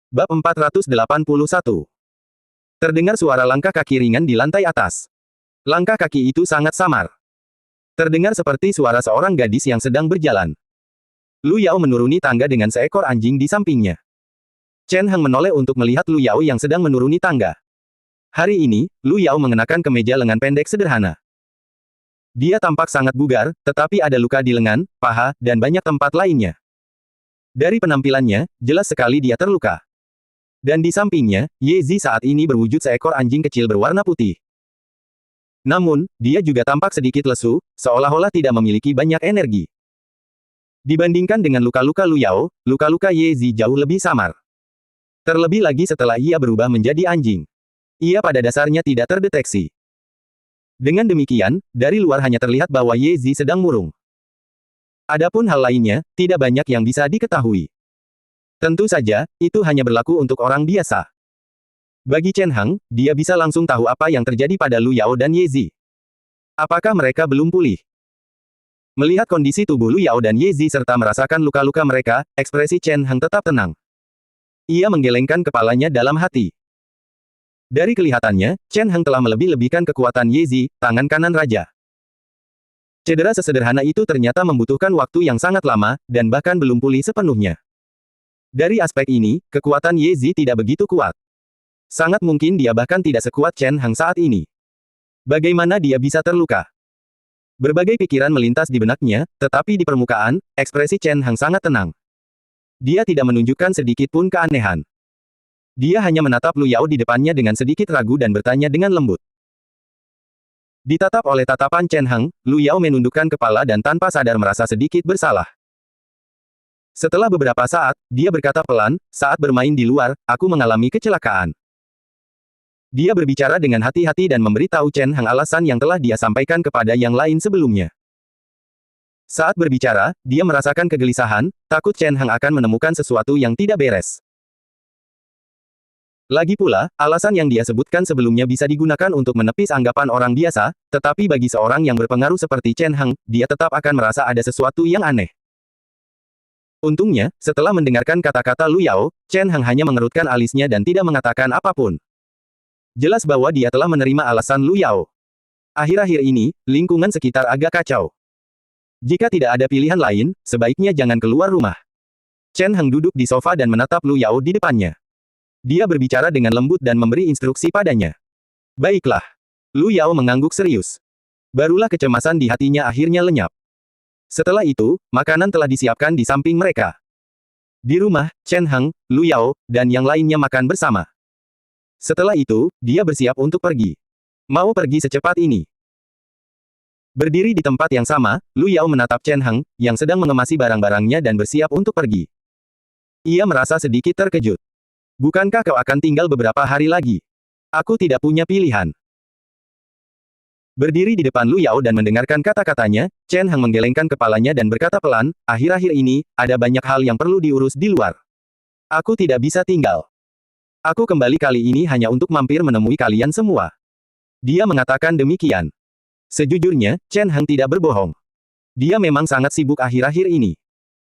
Bab 481. Terdengar suara langkah kaki ringan di lantai atas. Langkah kaki itu sangat samar. Terdengar seperti suara seorang gadis yang sedang berjalan. Lu Yao menuruni tangga dengan seekor anjing di sampingnya. Chen Heng menoleh untuk melihat Lu Yao yang sedang menuruni tangga. Hari ini, Lu Yao mengenakan kemeja lengan pendek sederhana. Dia tampak sangat bugar, tetapi ada luka di lengan, paha, dan banyak tempat lainnya. Dari penampilannya, jelas sekali dia terluka. Dan di sampingnya, Ye Zi saat ini berwujud seekor anjing kecil berwarna putih. Namun, dia juga tampak sedikit lesu, seolah-olah tidak memiliki banyak energi. Dibandingkan dengan luka-luka Lu Yao, luka-luka Ye Zi jauh lebih samar. Terlebih lagi setelah ia berubah menjadi anjing. Ia pada dasarnya tidak terdeteksi. Dengan demikian, dari luar hanya terlihat bahwa Ye Zi sedang murung. Adapun hal lainnya, tidak banyak yang bisa diketahui. Tentu saja, itu hanya berlaku untuk orang biasa. Bagi Chen Heng, dia bisa langsung tahu apa yang terjadi pada Lu Yao dan Ye Zi. Apakah mereka belum pulih? Melihat kondisi tubuh Lu Yao dan Ye Zi serta merasakan luka-luka mereka, ekspresi Chen Heng tetap tenang. Ia menggelengkan kepalanya dalam hati. Dari kelihatannya, Chen Heng telah melebih-lebihkan kekuatan Ye Zi, tangan kanan raja. Cedera sesederhana itu ternyata membutuhkan waktu yang sangat lama, dan bahkan belum pulih sepenuhnya. Dari aspek ini, kekuatan Ye Zi tidak begitu kuat. Sangat mungkin dia bahkan tidak sekuat Chen Heng saat ini. Bagaimana dia bisa terluka? Berbagai pikiran melintas di benaknya, tetapi di permukaan, ekspresi Chen Heng sangat tenang. Dia tidak menunjukkan sedikit pun keanehan. Dia hanya menatap Lu Yao di depannya dengan sedikit ragu dan bertanya dengan lembut. Ditatap oleh tatapan Chen Heng, Lu Yao menundukkan kepala dan tanpa sadar merasa sedikit bersalah. Setelah beberapa saat, dia berkata pelan, saat bermain di luar, aku mengalami kecelakaan. Dia berbicara dengan hati-hati dan memberitahu Chen Heng alasan yang telah dia sampaikan kepada yang lain sebelumnya. Saat berbicara, dia merasakan kegelisahan, takut Chen Heng akan menemukan sesuatu yang tidak beres. Lagi pula, alasan yang dia sebutkan sebelumnya bisa digunakan untuk menepis anggapan orang biasa, tetapi bagi seorang yang berpengaruh seperti Chen Heng, dia tetap akan merasa ada sesuatu yang aneh. Untungnya, setelah mendengarkan kata-kata Lu Yao, Chen Heng hanya mengerutkan alisnya dan tidak mengatakan apapun. Jelas bahwa dia telah menerima alasan Lu Yao. Akhir-akhir ini, lingkungan sekitar agak kacau. Jika tidak ada pilihan lain, sebaiknya jangan keluar rumah. Chen Heng duduk di sofa dan menatap Lu Yao di depannya. Dia berbicara dengan lembut dan memberi instruksi padanya. Baiklah. Lu Yao mengangguk serius. Barulah kecemasan di hatinya akhirnya lenyap. Setelah itu, makanan telah disiapkan di samping mereka. Di rumah, Chen Heng, Lu Yao, dan yang lainnya makan bersama. Setelah itu, dia bersiap untuk pergi. Mau pergi secepat ini. Berdiri di tempat yang sama, Lu Yao menatap Chen Heng, yang sedang mengemasi barang-barangnya dan bersiap untuk pergi. Ia merasa sedikit terkejut. Bukankah kau akan tinggal beberapa hari lagi? Aku tidak punya pilihan. Berdiri di depan Lu Yao dan mendengarkan kata-katanya, Chen Heng menggelengkan kepalanya dan berkata pelan, akhir-akhir ini, ada banyak hal yang perlu diurus di luar. Aku tidak bisa tinggal. Aku kembali kali ini hanya untuk mampir menemui kalian semua. Dia mengatakan demikian. Sejujurnya, Chen Heng tidak berbohong. Dia memang sangat sibuk akhir-akhir ini.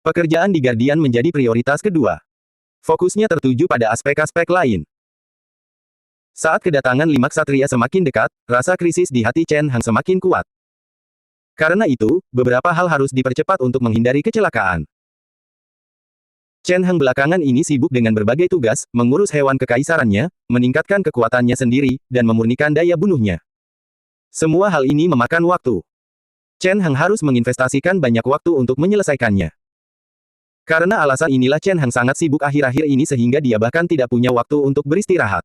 Pekerjaan di Guardian menjadi prioritas kedua. Fokusnya tertuju pada aspek-aspek lain. Saat kedatangan 5 ksatria semakin dekat, rasa krisis di hati Chen Heng semakin kuat. Karena itu, beberapa hal harus dipercepat untuk menghindari kecelakaan. Chen Heng belakangan ini sibuk dengan berbagai tugas, mengurus hewan kekaisarannya, meningkatkan kekuatannya sendiri, dan memurnikan daya bunuhnya. Semua hal ini memakan waktu. Chen Heng harus menginvestasikan banyak waktu untuk menyelesaikannya. Karena alasan inilah Chen Heng sangat sibuk akhir-akhir ini sehingga dia bahkan tidak punya waktu untuk beristirahat.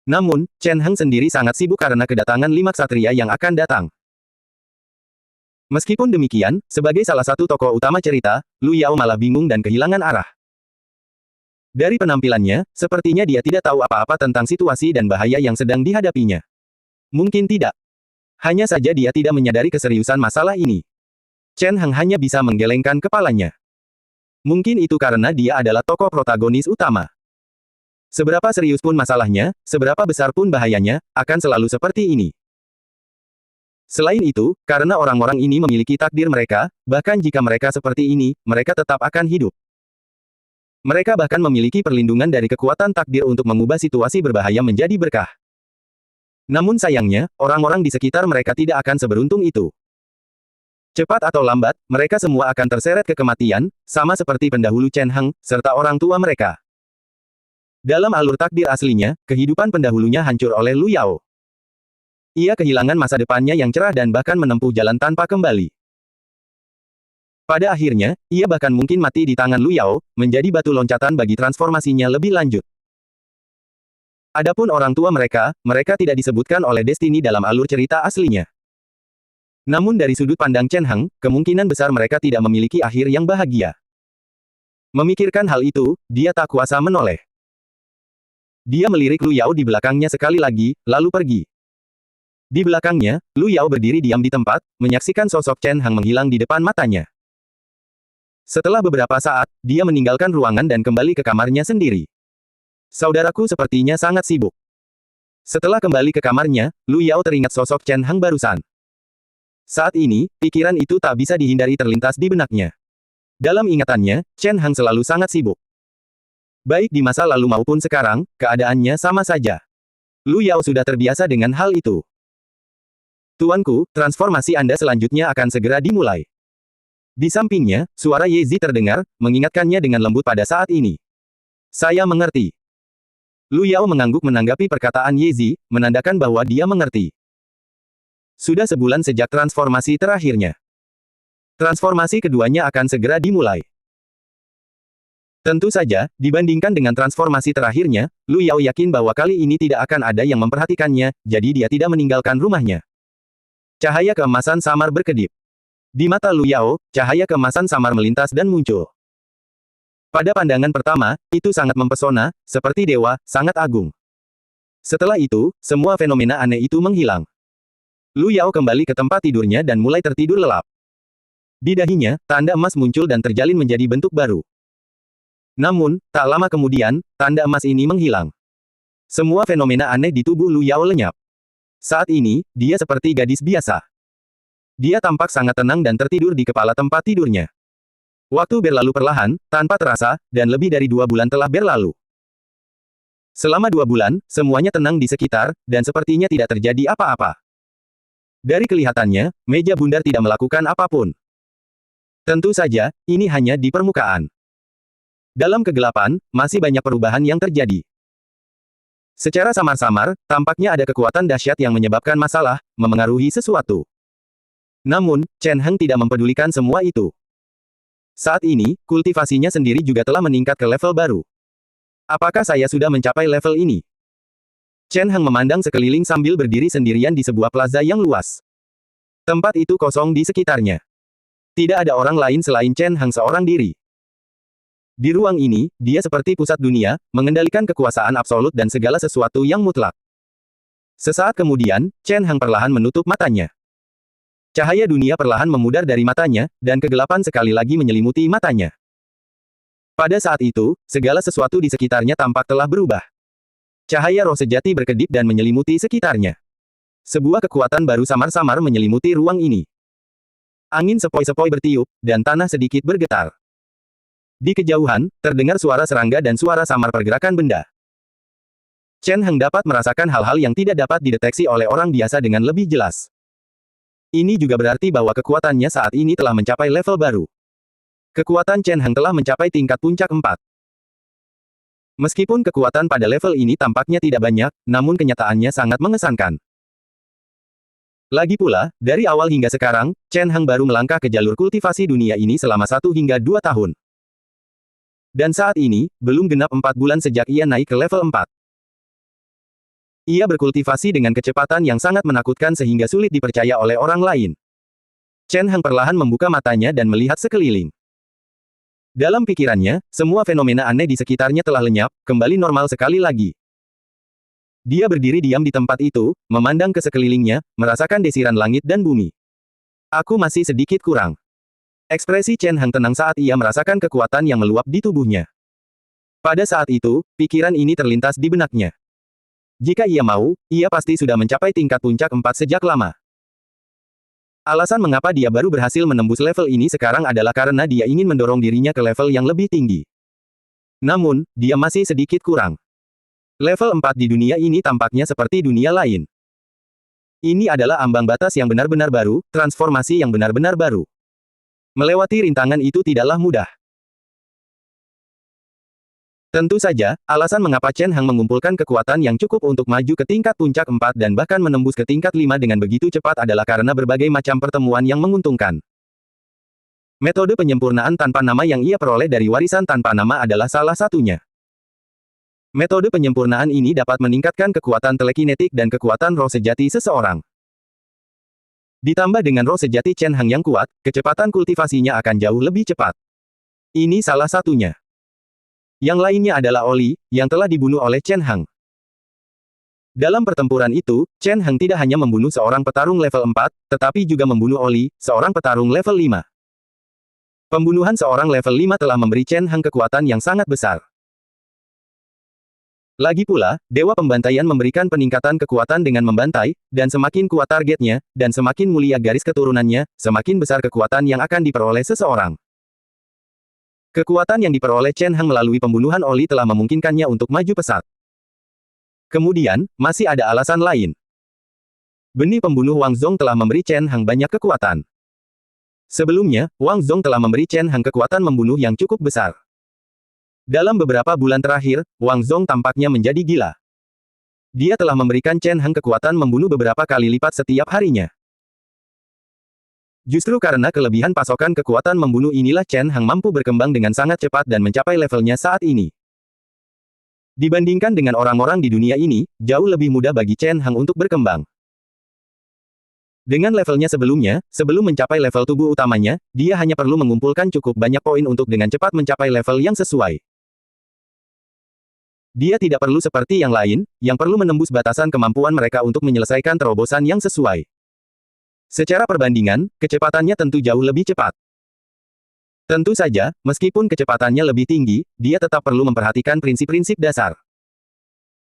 Namun, Chen Heng sendiri sangat sibuk karena kedatangan 5 ksatria yang akan datang. Meskipun demikian, sebagai salah satu tokoh utama cerita, Lu Yao malah bingung dan kehilangan arah. Dari penampilannya, sepertinya dia tidak tahu apa-apa tentang situasi dan bahaya yang sedang dihadapinya. Mungkin tidak. Hanya saja dia tidak menyadari keseriusan masalah ini. Chen Heng hanya bisa menggelengkan kepalanya. Mungkin itu karena dia adalah tokoh protagonis utama. Seberapa serius pun masalahnya, seberapa besar pun bahayanya, akan selalu seperti ini. Selain itu, karena orang-orang ini memiliki takdir mereka, bahkan jika mereka seperti ini, mereka tetap akan hidup. Mereka bahkan memiliki perlindungan dari kekuatan takdir untuk mengubah situasi berbahaya menjadi berkah. Namun sayangnya, orang-orang di sekitar mereka tidak akan seberuntung itu. Cepat atau lambat, mereka semua akan terseret ke kematian, sama seperti pendahulu Chen Heng, serta orang tua mereka. Dalam alur takdir aslinya, kehidupan pendahulunya hancur oleh Lu Yao. Ia kehilangan masa depannya yang cerah dan bahkan menempuh jalan tanpa kembali. Pada akhirnya, ia bahkan mungkin mati di tangan Lu Yao, menjadi batu loncatan bagi transformasinya lebih lanjut. Adapun orang tua mereka, mereka tidak disebutkan oleh Destiny dalam alur cerita aslinya. Namun dari sudut pandang Chen Heng, kemungkinan besar mereka tidak memiliki akhir yang bahagia. Memikirkan hal itu, dia tak kuasa menoleh. Dia melirik Lu Yao di belakangnya sekali lagi, lalu pergi. Di belakangnya, Lu Yao berdiri diam di tempat, menyaksikan sosok Chen Heng menghilang di depan matanya. Setelah beberapa saat, dia meninggalkan ruangan dan kembali ke kamarnya sendiri. Saudaraku sepertinya sangat sibuk. Setelah kembali ke kamarnya, Lu Yao teringat sosok Chen Heng barusan. Saat ini, pikiran itu tak bisa dihindari terlintas di benaknya. Dalam ingatannya, Chen Heng selalu sangat sibuk. Baik di masa lalu maupun sekarang, keadaannya sama saja. Lu Yao sudah terbiasa dengan hal itu. Tuanku, transformasi Anda selanjutnya akan segera dimulai. Di sampingnya, suara Ye Zi terdengar, mengingatkannya dengan lembut pada saat ini. Saya mengerti. Lu Yao mengangguk menanggapi perkataan Ye Zi, menandakan bahwa dia mengerti. Sudah sebulan sejak transformasi terakhirnya. Transformasi keduanya akan segera dimulai. Tentu saja, dibandingkan dengan transformasi terakhirnya, Lu Yao yakin bahwa kali ini tidak akan ada yang memperhatikannya, jadi dia tidak meninggalkan rumahnya. Cahaya keemasan samar berkedip. Di mata Lu Yao, cahaya keemasan samar melintas dan muncul. Pada pandangan pertama, itu sangat mempesona, seperti dewa, sangat agung. Setelah itu, semua fenomena aneh itu menghilang. Lu Yao kembali ke tempat tidurnya dan mulai tertidur lelap. Di dahinya, tanda emas muncul dan terjalin menjadi bentuk baru. Namun, tak lama kemudian, tanda emas ini menghilang. Semua fenomena aneh di tubuh Lu Yao lenyap. Saat ini, dia seperti gadis biasa. Dia tampak sangat tenang dan tertidur di kepala tempat tidurnya. Waktu berlalu perlahan, tanpa terasa, dan lebih dari 2 bulan telah berlalu. Selama 2 bulan, semuanya tenang di sekitar, dan sepertinya tidak terjadi apa-apa. Dari kelihatannya, meja bundar tidak melakukan apapun. Tentu saja, ini hanya di permukaan. Dalam kegelapan, masih banyak perubahan yang terjadi. Secara samar-samar, tampaknya ada kekuatan dahsyat yang menyebabkan masalah, memengaruhi sesuatu. Namun, Chen Heng tidak mempedulikan semua itu. Saat ini, kultivasinya sendiri juga telah meningkat ke level baru. Apakah saya sudah mencapai level ini? Chen Heng memandang sekeliling sambil berdiri sendirian di sebuah plaza yang luas. Tempat itu kosong di sekitarnya. Tidak ada orang lain selain Chen Heng seorang diri. Di ruang ini, dia seperti pusat dunia, mengendalikan kekuasaan absolut dan segala sesuatu yang mutlak. Sesaat kemudian, Chen Heng perlahan menutup matanya. Cahaya dunia perlahan memudar dari matanya, dan kegelapan sekali lagi menyelimuti matanya. Pada saat itu, segala sesuatu di sekitarnya tampak telah berubah. Cahaya roh sejati berkedip dan menyelimuti sekitarnya. Sebuah kekuatan baru samar-samar menyelimuti ruang ini. Angin sepoi-sepoi bertiup, dan tanah sedikit bergetar. Di kejauhan, terdengar suara serangga dan suara samar pergerakan benda. Chen Heng dapat merasakan hal-hal yang tidak dapat dideteksi oleh orang biasa dengan lebih jelas. Ini juga berarti bahwa kekuatannya saat ini telah mencapai level baru. Kekuatan Chen Heng telah mencapai tingkat puncak 4. Meskipun kekuatan pada level ini tampaknya tidak banyak, namun kenyataannya sangat mengesankan. Lagi pula, dari awal hingga sekarang, Chen Heng baru melangkah ke jalur kultivasi dunia ini selama 1 hingga 2 tahun. Dan saat ini, belum genap 4 bulan sejak ia naik ke level 4. Ia berkultivasi dengan kecepatan yang sangat menakutkan sehingga sulit dipercaya oleh orang lain. Chen Heng perlahan membuka matanya dan melihat sekeliling. Dalam pikirannya, semua fenomena aneh di sekitarnya telah lenyap, kembali normal sekali lagi. Dia berdiri diam di tempat itu, memandang ke sekelilingnya, merasakan desiran langit dan bumi. Aku masih sedikit kurang. Ekspresi Chen Heng tenang saat ia merasakan kekuatan yang meluap di tubuhnya. Pada saat itu, pikiran ini terlintas di benaknya. Jika ia mau, ia pasti sudah mencapai tingkat puncak 4 sejak lama. Alasan mengapa dia baru berhasil menembus level ini sekarang adalah karena dia ingin mendorong dirinya ke level yang lebih tinggi. Namun, dia masih sedikit kurang. Level 4 di dunia ini tampaknya seperti dunia lain. Ini adalah ambang batas yang benar-benar baru, transformasi yang benar-benar baru. Melewati rintangan itu tidaklah mudah. Tentu saja, alasan mengapa Chen Hang mengumpulkan kekuatan yang cukup untuk maju ke tingkat puncak 4 dan bahkan menembus ke tingkat 5 dengan begitu cepat adalah karena berbagai macam pertemuan yang menguntungkan. Metode penyempurnaan tanpa nama yang ia peroleh dari warisan tanpa nama adalah salah satunya. Metode penyempurnaan ini dapat meningkatkan kekuatan telekinetik dan kekuatan roh sejati seseorang. Ditambah dengan roh sejati Chen Hang yang kuat, kecepatan kultivasinya akan jauh lebih cepat. Ini salah satunya. Yang lainnya adalah Oli, yang telah dibunuh oleh Chen Hang. Dalam pertempuran itu, Chen Hang tidak hanya membunuh seorang petarung level 4, tetapi juga membunuh Oli, seorang petarung level 5. Pembunuhan seorang level 5 telah memberi Chen Hang kekuatan yang sangat besar. Lagi pula, Dewa Pembantaian memberikan peningkatan kekuatan dengan membantai, dan semakin kuat targetnya, dan semakin mulia garis keturunannya, semakin besar kekuatan yang akan diperoleh seseorang. Kekuatan yang diperoleh Chen Hang melalui pembunuhan Oli telah memungkinkannya untuk maju pesat. Kemudian, masih ada alasan lain. Benih pembunuh Wang Zong telah memberi Chen Hang banyak kekuatan. Sebelumnya, Wang Zong telah memberi Chen Hang kekuatan membunuh yang cukup besar. Dalam beberapa bulan terakhir, Wang Zong tampaknya menjadi gila. Dia telah memberikan Chen Hang kekuatan membunuh beberapa kali lipat setiap harinya. Justru karena kelebihan pasokan kekuatan membunuh inilah Chen Hang mampu berkembang dengan sangat cepat dan mencapai levelnya saat ini. Dibandingkan dengan orang-orang di dunia ini, jauh lebih mudah bagi Chen Hang untuk berkembang. Dengan levelnya sebelumnya, sebelum mencapai level tubuh utamanya, dia hanya perlu mengumpulkan cukup banyak poin untuk dengan cepat mencapai level yang sesuai. Dia tidak perlu seperti yang lain, yang perlu menembus batasan kemampuan mereka untuk menyelesaikan terobosan yang sesuai. Secara perbandingan, kecepatannya tentu jauh lebih cepat. Tentu saja, meskipun kecepatannya lebih tinggi, dia tetap perlu memperhatikan prinsip-prinsip dasar.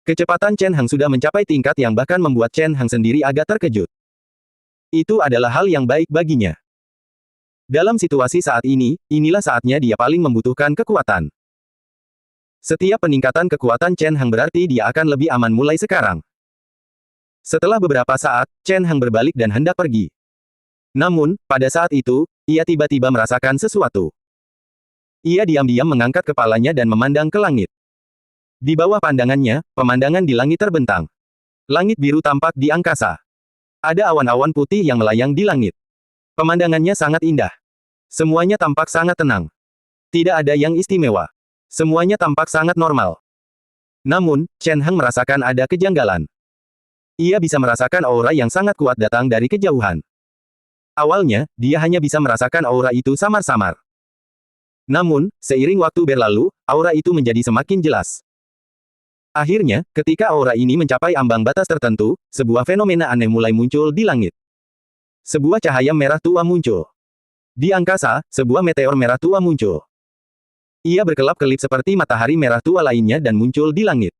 Kecepatan Chen Hang sudah mencapai tingkat yang bahkan membuat Chen Hang sendiri agak terkejut. Itu adalah hal yang baik baginya. Dalam situasi saat ini, inilah saatnya dia paling membutuhkan kekuatan. Setiap peningkatan kekuatan Chen Hang berarti dia akan lebih aman mulai sekarang. Setelah beberapa saat, Chen Hang berbalik dan hendak pergi. Namun, pada saat itu, ia tiba-tiba merasakan sesuatu. Ia diam-diam mengangkat kepalanya dan memandang ke langit. Di bawah pandangannya, pemandangan di langit terbentang. Langit biru tampak di angkasa. Ada awan-awan putih yang melayang di langit. Pemandangannya sangat indah. Semuanya tampak sangat tenang. Tidak ada yang istimewa. Semuanya tampak sangat normal. Namun, Chen Hang merasakan ada kejanggalan. Ia bisa merasakan aura yang sangat kuat datang dari kejauhan. Awalnya, dia hanya bisa merasakan aura itu samar-samar. Namun, seiring waktu berlalu, aura itu menjadi semakin jelas. Akhirnya, ketika aura ini mencapai ambang batas tertentu, sebuah fenomena aneh mulai muncul di langit. Sebuah cahaya merah tua muncul. Di angkasa, sebuah meteor merah tua muncul. Ia berkelap-kelip seperti matahari merah tua lainnya dan muncul di langit.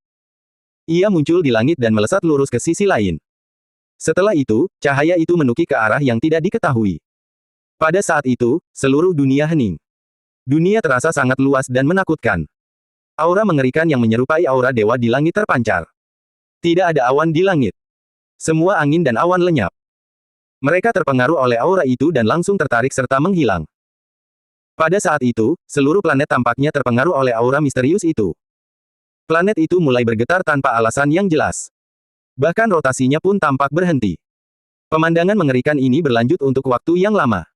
Ia muncul di langit dan melesat lurus ke sisi lain. Setelah itu, cahaya itu menukik ke arah yang tidak diketahui. Pada saat itu, seluruh dunia hening. Dunia terasa sangat luas dan menakutkan. Aura mengerikan yang menyerupai aura dewa di langit terpancar. Tidak ada awan di langit. Semua angin dan awan lenyap. Mereka terpengaruh oleh aura itu dan langsung tertarik serta menghilang. Pada saat itu, seluruh planet tampaknya terpengaruh oleh aura misterius itu. Planet itu mulai bergetar tanpa alasan yang jelas. Bahkan rotasinya pun tampak berhenti. Pemandangan mengerikan ini berlanjut untuk waktu yang lama.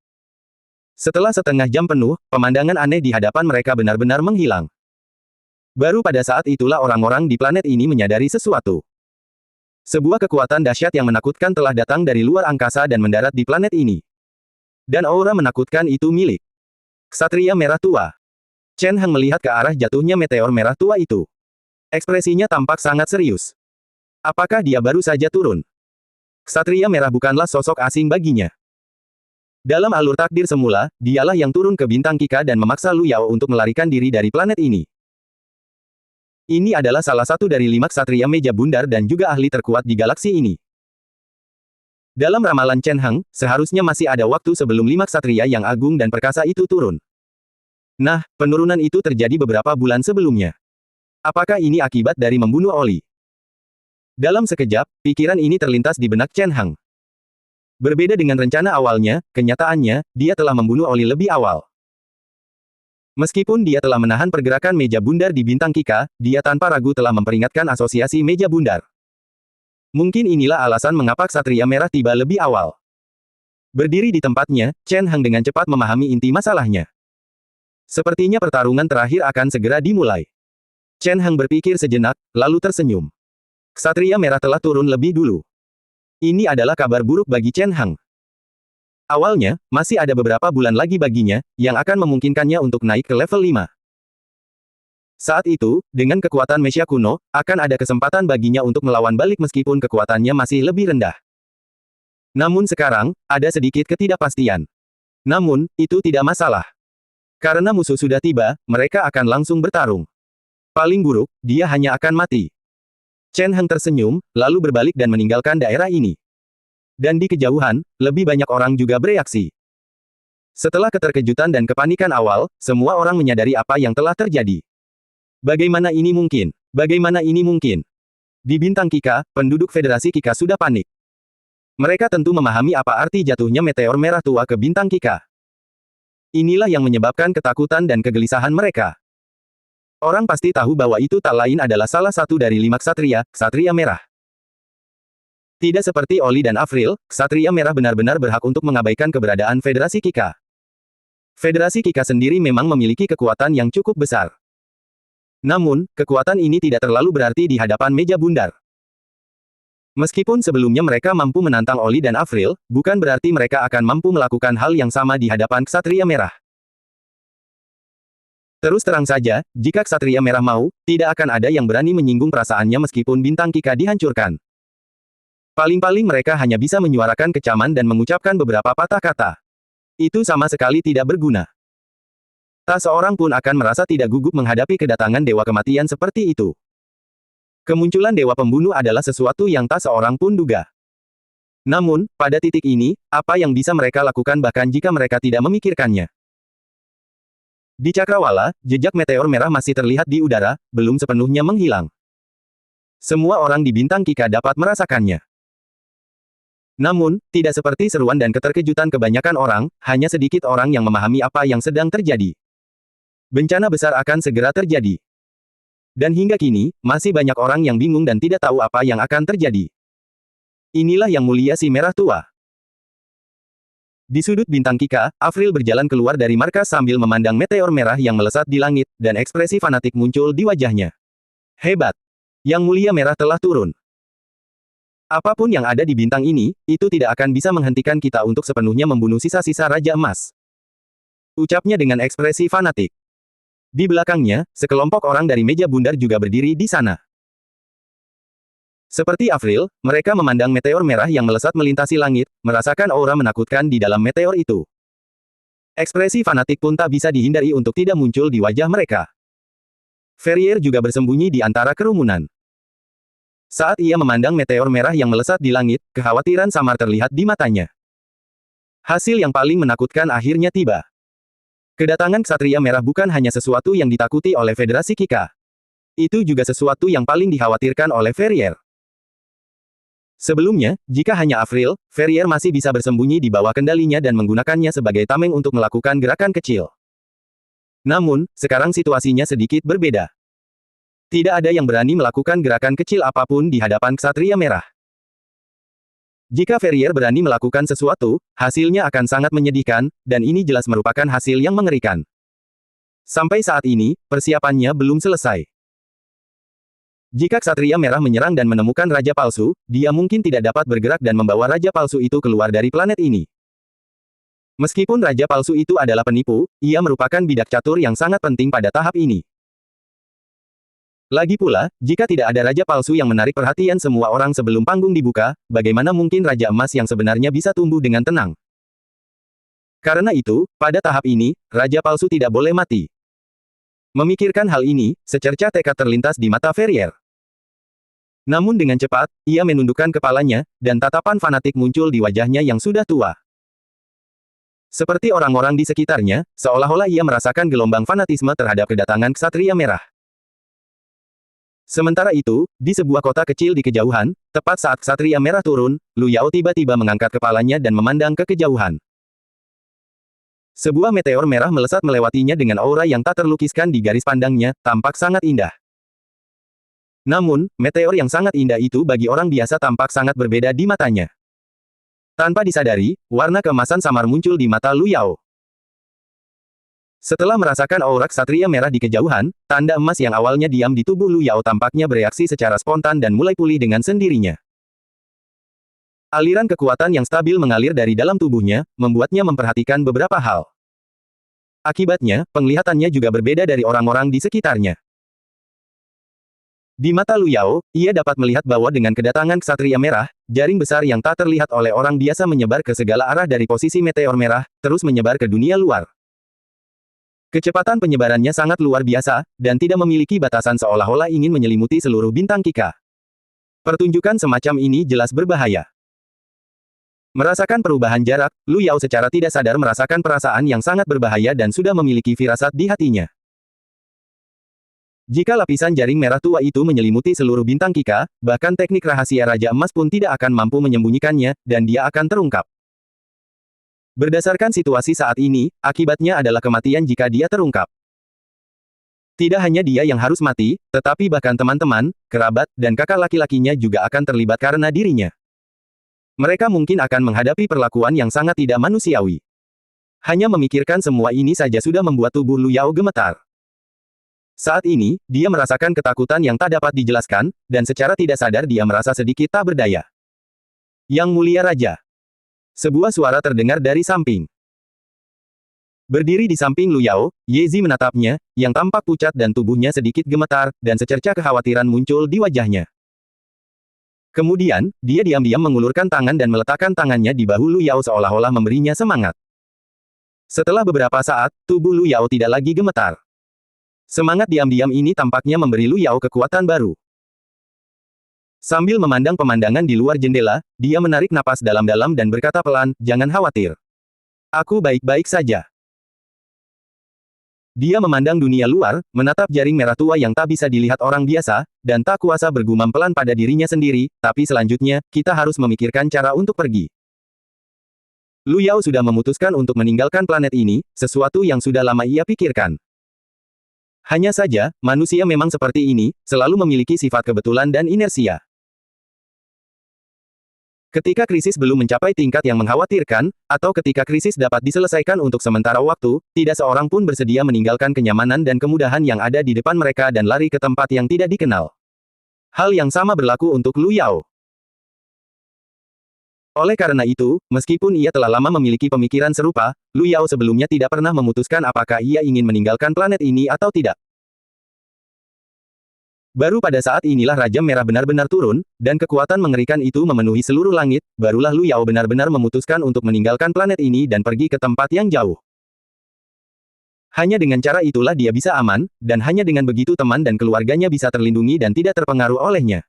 Setelah setengah jam penuh, pemandangan aneh di hadapan mereka benar-benar menghilang. Baru pada saat itulah orang-orang di planet ini menyadari sesuatu. Sebuah kekuatan dahsyat yang menakutkan telah datang dari luar angkasa dan mendarat di planet ini. Dan aura menakutkan itu milik Ksatria Merah Tua. Chen Hang melihat ke arah jatuhnya meteor merah tua itu. Ekspresinya tampak sangat serius. Apakah dia baru saja turun? Ksatria Merah bukanlah sosok asing baginya. Dalam alur takdir semula, dialah yang turun ke bintang Kika dan memaksa Lu Yao untuk melarikan diri dari planet ini. Ini adalah salah satu dari 5 ksatria meja bundar dan juga ahli terkuat di galaksi ini. Dalam ramalan Chen Hang, seharusnya masih ada waktu sebelum 5 ksatria yang agung dan perkasa itu turun. Nah, penurunan itu terjadi beberapa bulan sebelumnya. Apakah ini akibat dari membunuh Oli? Dalam sekejap, pikiran ini terlintas di benak Chen Hang. Berbeda dengan rencana awalnya, kenyataannya, dia telah membunuh Oli lebih awal. Meskipun dia telah menahan pergerakan meja bundar di bintang Kika, dia tanpa ragu telah memperingatkan asosiasi meja bundar. Mungkin inilah alasan mengapa Ksatria Merah tiba lebih awal. Berdiri di tempatnya, Chen Hang dengan cepat memahami inti masalahnya. Sepertinya pertarungan terakhir akan segera dimulai. Chen Hang berpikir sejenak, lalu tersenyum. Ksatria Merah telah turun lebih dulu. Ini adalah kabar buruk bagi Chen Hang. Awalnya, masih ada beberapa bulan lagi baginya, yang akan memungkinkannya untuk naik ke level 5. Saat itu, dengan kekuatan Mesya kuno, akan ada kesempatan baginya untuk melawan balik meskipun kekuatannya masih lebih rendah. Namun sekarang, ada sedikit ketidakpastian. Namun, itu tidak masalah. Karena musuh sudah tiba, mereka akan langsung bertarung. Paling buruk, dia hanya akan mati. Chen Hang tersenyum, lalu berbalik dan meninggalkan daerah ini. Dan di kejauhan, lebih banyak orang juga bereaksi. Setelah keterkejutan dan kepanikan awal, semua orang menyadari apa yang telah terjadi. Bagaimana ini mungkin? Bagaimana ini mungkin? Di bintang Kika, penduduk Federasi Kika sudah panik. Mereka tentu memahami apa arti jatuhnya meteor merah tua ke bintang Kika. Inilah yang menyebabkan ketakutan dan kegelisahan mereka. Orang pasti tahu bahwa itu tak lain adalah salah satu dari 5 Ksatria Merah. Tidak seperti Oli dan Afril, Ksatria Merah benar-benar berhak untuk mengabaikan keberadaan Federasi Kika. Federasi Kika sendiri memang memiliki kekuatan yang cukup besar. Namun, kekuatan ini tidak terlalu berarti di hadapan meja bundar. Meskipun sebelumnya mereka mampu menantang Oli dan Afril, bukan berarti mereka akan mampu melakukan hal yang sama di hadapan Ksatria Merah. Terus terang saja, jika Ksatria Merah mau, tidak akan ada yang berani menyinggung perasaannya meskipun bintang Kika dihancurkan. Paling-paling mereka hanya bisa menyuarakan kecaman dan mengucapkan beberapa patah kata. Itu sama sekali tidak berguna. Tak seorang pun akan merasa tidak gugup menghadapi kedatangan Dewa Kematian seperti itu. Kemunculan Dewa Pembunuh adalah sesuatu yang tak seorang pun duga. Namun, pada titik ini, apa yang bisa mereka lakukan bahkan jika mereka tidak memikirkannya? Di Cakrawala, jejak meteor merah masih terlihat di udara, belum sepenuhnya menghilang. Semua orang di bintang Kika dapat merasakannya. Namun, tidak seperti seruan dan keterkejutan kebanyakan orang, hanya sedikit orang yang memahami apa yang sedang terjadi. Bencana besar akan segera terjadi. Dan hingga kini, masih banyak orang yang bingung dan tidak tahu apa yang akan terjadi. Inilah yang mulia si merah tua. Di sudut bintang Kika, Afril berjalan keluar dari markas sambil memandang meteor merah yang melesat di langit, dan ekspresi fanatik muncul di wajahnya. Hebat! Yang mulia merah telah turun. Apapun yang ada di bintang ini, itu tidak akan bisa menghentikan kita untuk sepenuhnya membunuh sisa-sisa Raja Emas. Ucapnya dengan ekspresi fanatik. Di belakangnya, sekelompok orang dari meja bundar juga berdiri di sana. Seperti Afril, mereka memandang meteor merah yang melesat melintasi langit, merasakan aura menakutkan di dalam meteor itu. Ekspresi fanatik pun tak bisa dihindari untuk tidak muncul di wajah mereka. Ferrier juga bersembunyi di antara kerumunan. Saat ia memandang meteor merah yang melesat di langit, kekhawatiran samar terlihat di matanya. Hasil yang paling menakutkan akhirnya tiba. Kedatangan Ksatria Merah bukan hanya sesuatu yang ditakuti oleh Federasi Kika. Itu juga sesuatu yang paling dikhawatirkan oleh Ferrier. Sebelumnya, jika hanya Afril, Ferrier masih bisa bersembunyi di bawah kendalinya dan menggunakannya sebagai tameng untuk melakukan gerakan kecil. Namun, sekarang situasinya sedikit berbeda. Tidak ada yang berani melakukan gerakan kecil apapun di hadapan Ksatria Merah. Jika Ferrier berani melakukan sesuatu, hasilnya akan sangat menyedihkan, dan ini jelas merupakan hasil yang mengerikan. Sampai saat ini, persiapannya belum selesai. Jika Ksatria Merah menyerang dan menemukan Raja Palsu, dia mungkin tidak dapat bergerak dan membawa Raja Palsu itu keluar dari planet ini. Meskipun Raja Palsu itu adalah penipu, ia merupakan bidak catur yang sangat penting pada tahap ini. Lagi pula, jika tidak ada Raja Palsu yang menarik perhatian semua orang sebelum panggung dibuka, bagaimana mungkin Raja Emas yang sebenarnya bisa tumbuh dengan tenang? Karena itu, pada tahap ini, Raja Palsu tidak boleh mati. Memikirkan hal ini, secercah tekad terlintas di mata Ferrier. Namun dengan cepat, ia menundukkan kepalanya, dan tatapan fanatik muncul di wajahnya yang sudah tua. Seperti orang-orang di sekitarnya, seolah-olah ia merasakan gelombang fanatisme terhadap kedatangan Ksatria Merah. Sementara itu, di sebuah kota kecil di kejauhan, tepat saat Ksatria Merah turun, Lu Yao tiba-tiba mengangkat kepalanya dan memandang ke kejauhan. Sebuah meteor merah melesat melewatinya dengan aura yang tak terlukiskan di garis pandangnya, tampak sangat indah. Namun, meteor yang sangat indah itu bagi orang biasa tampak sangat berbeda di matanya. Tanpa disadari, warna keemasan samar muncul di mata Lu Yao. Setelah merasakan aura Ksatria Merah di kejauhan, tanda emas yang awalnya diam di tubuh Lu Yao tampaknya bereaksi secara spontan dan mulai pulih dengan sendirinya. Aliran kekuatan yang stabil mengalir dari dalam tubuhnya, membuatnya memperhatikan beberapa hal. Akibatnya, penglihatannya juga berbeda dari orang-orang di sekitarnya. Di mata Lu Yao, ia dapat melihat bahwa dengan kedatangan Ksatria Merah, jaring besar yang tak terlihat oleh orang biasa menyebar ke segala arah dari posisi meteor merah, terus menyebar ke dunia luar. Kecepatan penyebarannya sangat luar biasa, dan tidak memiliki batasan seolah-olah ingin menyelimuti seluruh bintang Kika. Pertunjukan semacam ini jelas berbahaya. Merasakan perubahan jarak, Lu Yao secara tidak sadar merasakan perasaan yang sangat berbahaya dan sudah memiliki firasat di hatinya. Jika lapisan jaring merah tua itu menyelimuti seluruh bintang Kika, bahkan teknik rahasia Raja Emas pun tidak akan mampu menyembunyikannya, dan dia akan terungkap. Berdasarkan situasi saat ini, akibatnya adalah kematian jika dia terungkap. Tidak hanya dia yang harus mati, tetapi bahkan teman-teman, kerabat, dan kakak laki-lakinya juga akan terlibat karena dirinya. Mereka mungkin akan menghadapi perlakuan yang sangat tidak manusiawi. Hanya memikirkan semua ini saja sudah membuat tubuh Lu Yao gemetar. Saat ini, dia merasakan ketakutan yang tak dapat dijelaskan, dan secara tidak sadar dia merasa sedikit tak berdaya. Yang Mulia Raja. Sebuah suara terdengar dari samping. Berdiri di samping Lu Yao, Ye Zi menatapnya, yang tampak pucat dan tubuhnya sedikit gemetar, dan secerca kekhawatiran muncul di wajahnya. Kemudian, dia diam-diam mengulurkan tangan dan meletakkan tangannya di bahu Lu Yao seolah-olah memberinya semangat. Setelah beberapa saat, tubuh Lu Yao tidak lagi gemetar. Semangat diam-diam ini tampaknya memberi Lu Yao kekuatan baru. Sambil memandang pemandangan di luar jendela, dia menarik napas dalam-dalam dan berkata pelan, "Jangan khawatir. Aku baik-baik saja." Dia memandang dunia luar, menatap jaring merah tua yang tak bisa dilihat orang biasa, dan tak kuasa bergumam pelan pada dirinya sendiri, tapi selanjutnya, kita harus memikirkan cara untuk pergi. Lu Yao sudah memutuskan untuk meninggalkan planet ini, sesuatu yang sudah lama ia pikirkan. Hanya saja, manusia memang seperti ini, selalu memiliki sifat kebetulan dan inersia. Ketika krisis belum mencapai tingkat yang mengkhawatirkan, atau ketika krisis dapat diselesaikan untuk sementara waktu, tidak seorang pun bersedia meninggalkan kenyamanan dan kemudahan yang ada di depan mereka dan lari ke tempat yang tidak dikenal. Hal yang sama berlaku untuk Lu Yao. Oleh karena itu, meskipun ia telah lama memiliki pemikiran serupa, Lu Yao sebelumnya tidak pernah memutuskan apakah ia ingin meninggalkan planet ini atau tidak. Baru pada saat inilah Raja Merah benar-benar turun, dan kekuatan mengerikan itu memenuhi seluruh langit, barulah Lu Yao benar-benar memutuskan untuk meninggalkan planet ini dan pergi ke tempat yang jauh. Hanya dengan cara itulah dia bisa aman, dan hanya dengan begitu teman dan keluarganya bisa terlindungi dan tidak terpengaruh olehnya.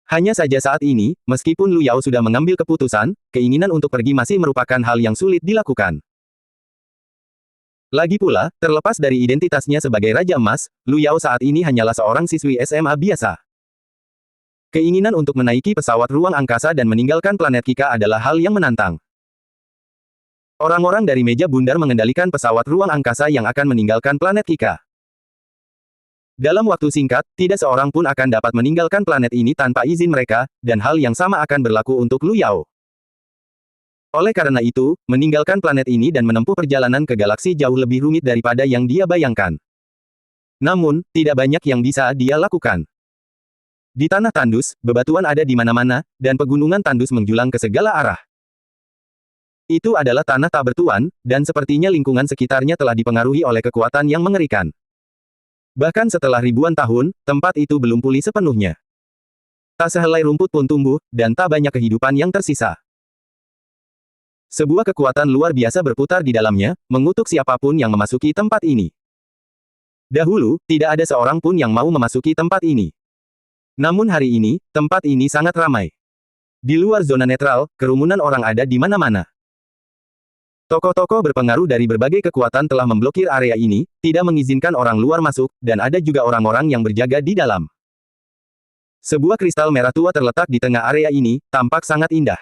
Hanya saja saat ini, meskipun Lu Yao sudah mengambil keputusan, keinginan untuk pergi masih merupakan hal yang sulit dilakukan. Lagi pula, terlepas dari identitasnya sebagai Raja Emas, Lu Yao saat ini hanyalah seorang siswi SMA biasa. Keinginan untuk menaiki pesawat ruang angkasa dan meninggalkan planet Kika adalah hal yang menantang. Orang-orang dari meja bundar mengendalikan pesawat ruang angkasa yang akan meninggalkan planet Kika. Dalam waktu singkat, tidak seorang pun akan dapat meninggalkan planet ini tanpa izin mereka, dan hal yang sama akan berlaku untuk Lu Yao. Oleh karena itu, meninggalkan planet ini dan menempuh perjalanan ke galaksi jauh lebih rumit daripada yang dia bayangkan. Namun, tidak banyak yang bisa dia lakukan. Di tanah tandus, bebatuan ada di mana-mana, dan pegunungan tandus menjulang ke segala arah. Itu adalah tanah tak bertuan, dan sepertinya lingkungan sekitarnya telah dipengaruhi oleh kekuatan yang mengerikan. Bahkan setelah ribuan tahun, tempat itu belum pulih sepenuhnya. Tak sehelai rumput pun tumbuh, dan tak banyak kehidupan yang tersisa. Sebuah kekuatan luar biasa berputar di dalamnya, mengutuk siapapun yang memasuki tempat ini. Dahulu, tidak ada seorang pun yang mau memasuki tempat ini. Namun hari ini, tempat ini sangat ramai. Di luar zona netral, kerumunan orang ada di mana-mana. Tokoh-tokoh berpengaruh dari berbagai kekuatan telah memblokir area ini, tidak mengizinkan orang luar masuk, dan ada juga orang-orang yang berjaga di dalam. Sebuah kristal merah tua terletak di tengah area ini, tampak sangat indah.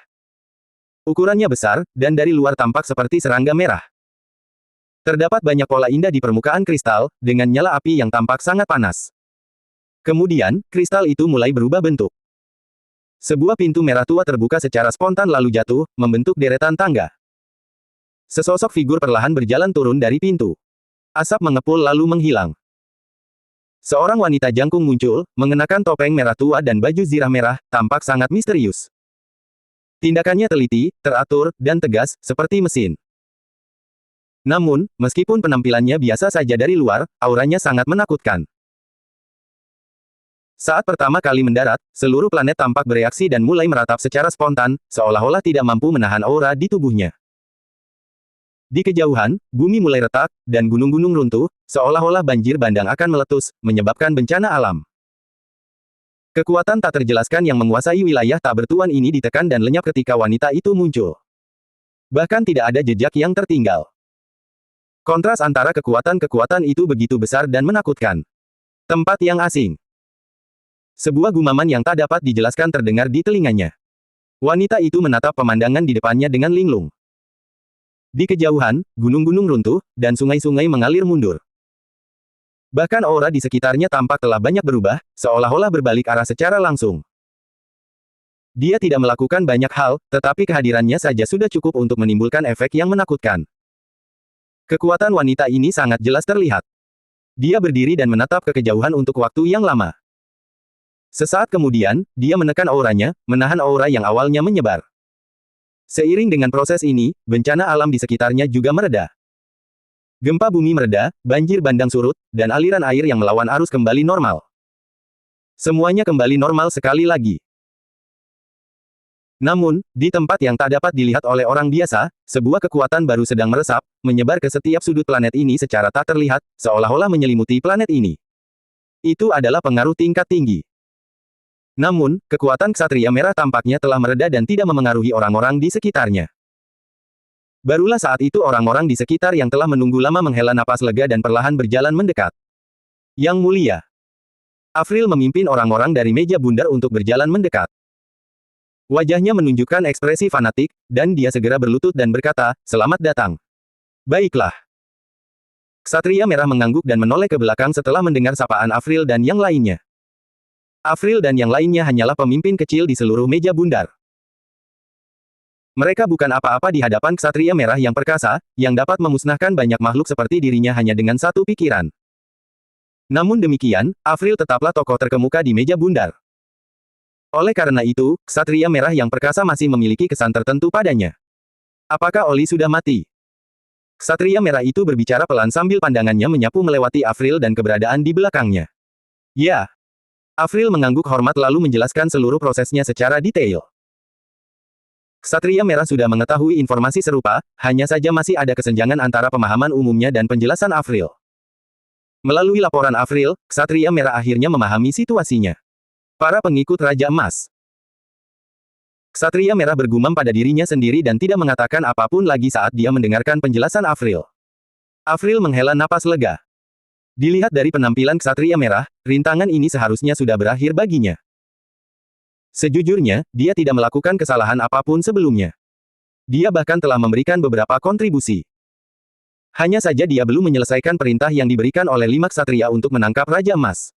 Ukurannya besar, dan dari luar tampak seperti serangga merah. Terdapat banyak pola indah di permukaan kristal, dengan nyala api yang tampak sangat panas. Kemudian, kristal itu mulai berubah bentuk. Sebuah pintu merah tua terbuka secara spontan lalu jatuh, membentuk deretan tangga. Sesosok figur perlahan berjalan turun dari pintu. Asap mengepul lalu menghilang. Seorang wanita jangkung muncul, mengenakan topeng merah tua dan baju zirah merah, tampak sangat misterius. Tindakannya teliti, teratur, dan tegas, seperti mesin. Namun, meskipun penampilannya biasa saja dari luar, auranya sangat menakutkan. Saat pertama kali mendarat, seluruh planet tampak bereaksi dan mulai meratap secara spontan, seolah-olah tidak mampu menahan aura di tubuhnya. Di kejauhan, bumi mulai retak, dan gunung-gunung runtuh, seolah-olah banjir bandang akan meletus, menyebabkan bencana alam. Kekuatan tak terjelaskan yang menguasai wilayah tak bertuan ini ditekan dan lenyap ketika wanita itu muncul. Bahkan tidak ada jejak yang tertinggal. Kontras antara kekuatan-kekuatan itu begitu besar dan menakutkan. Tempat yang asing. Sebuah gumaman yang tak dapat dijelaskan terdengar di telinganya. Wanita itu menatap pemandangan di depannya dengan linglung. Di kejauhan, gunung-gunung runtuh, dan sungai-sungai mengalir mundur. Bahkan aura di sekitarnya tampak telah banyak berubah, seolah-olah berbalik arah secara langsung. Dia tidak melakukan banyak hal, tetapi kehadirannya saja sudah cukup untuk menimbulkan efek yang menakutkan. Kekuatan wanita ini sangat jelas terlihat. Dia berdiri dan menatap ke kejauhan untuk waktu yang lama. Sesaat kemudian, dia menekan auranya, menahan aura yang awalnya menyebar. Seiring dengan proses ini, bencana alam di sekitarnya juga mereda. Gempa bumi mereda, banjir bandang surut, dan aliran air yang melawan arus kembali normal. Semuanya kembali normal sekali lagi. Namun, di tempat yang tak dapat dilihat oleh orang biasa, sebuah kekuatan baru sedang meresap, menyebar ke setiap sudut planet ini secara tak terlihat, seolah-olah menyelimuti planet ini. Itu adalah pengaruh tingkat tinggi. Namun, kekuatan ksatria merah tampaknya telah mereda dan tidak memengaruhi orang-orang di sekitarnya. Barulah saat itu orang-orang di sekitar yang telah menunggu lama menghela napas lega dan perlahan berjalan mendekat. Yang mulia. Avril memimpin orang-orang dari meja bundar untuk berjalan mendekat. Wajahnya menunjukkan ekspresi fanatik, dan dia segera berlutut dan berkata, "Selamat datang." Baiklah. Ksatria merah mengangguk dan menoleh ke belakang setelah mendengar sapaan Avril dan yang lainnya. Avril dan yang lainnya hanyalah pemimpin kecil di seluruh meja bundar. Mereka bukan apa-apa di hadapan ksatria merah yang perkasa, yang dapat memusnahkan banyak makhluk seperti dirinya hanya dengan satu pikiran. Namun demikian, Avril tetaplah tokoh terkemuka di meja bundar. Oleh karena itu, ksatria merah yang perkasa masih memiliki kesan tertentu padanya. Apakah Oli sudah mati? Ksatria merah itu berbicara pelan sambil pandangannya menyapu melewati Avril dan keberadaan di belakangnya. Ya. Avril mengangguk hormat lalu menjelaskan seluruh prosesnya secara detail. Ksatria merah sudah mengetahui informasi serupa, hanya saja masih ada kesenjangan antara pemahaman umumnya dan penjelasan Avril. Melalui laporan Avril, ksatria merah akhirnya memahami situasinya. Para pengikut Raja Emas. Ksatria merah bergumam pada dirinya sendiri dan tidak mengatakan apapun lagi saat dia mendengarkan penjelasan Avril. Avril menghela napas lega. Dilihat dari penampilan ksatria merah, rintangan ini seharusnya sudah berakhir baginya. Sejujurnya, dia tidak melakukan kesalahan apapun sebelumnya. Dia bahkan telah memberikan beberapa kontribusi. Hanya saja dia belum menyelesaikan perintah yang diberikan oleh 5 ksatria untuk menangkap Raja Emas.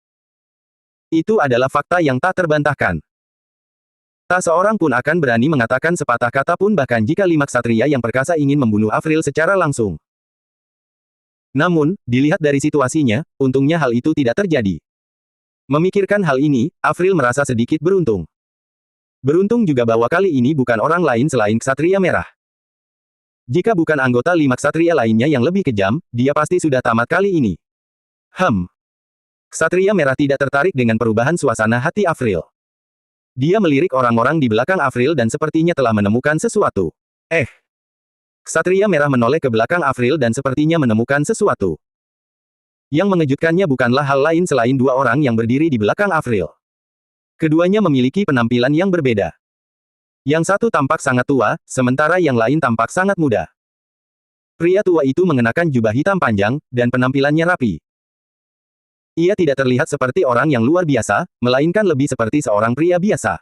Itu adalah fakta yang tak terbantahkan. Tak seorang pun akan berani mengatakan sepatah kata pun bahkan jika 5 ksatria yang perkasa ingin membunuh Avril secara langsung. Namun, dilihat dari situasinya, untungnya hal itu tidak terjadi. Memikirkan hal ini, Avril merasa sedikit beruntung. Beruntung juga bahwa kali ini bukan orang lain selain ksatria merah. Jika bukan anggota 5 ksatria lainnya yang lebih kejam, dia pasti sudah tamat kali ini. Ksatria merah tidak tertarik dengan perubahan suasana hati Avril. Dia melirik orang-orang di belakang Avril dan sepertinya telah menemukan sesuatu. Ksatria merah menoleh ke belakang Avril dan sepertinya menemukan sesuatu. Yang mengejutkannya bukanlah hal lain selain 2 orang yang berdiri di belakang Avril. Keduanya memiliki penampilan yang berbeda. Yang satu tampak sangat tua, sementara yang lain tampak sangat muda. Pria tua itu mengenakan jubah hitam panjang, dan penampilannya rapi. Ia tidak terlihat seperti orang yang luar biasa, melainkan lebih seperti seorang pria biasa.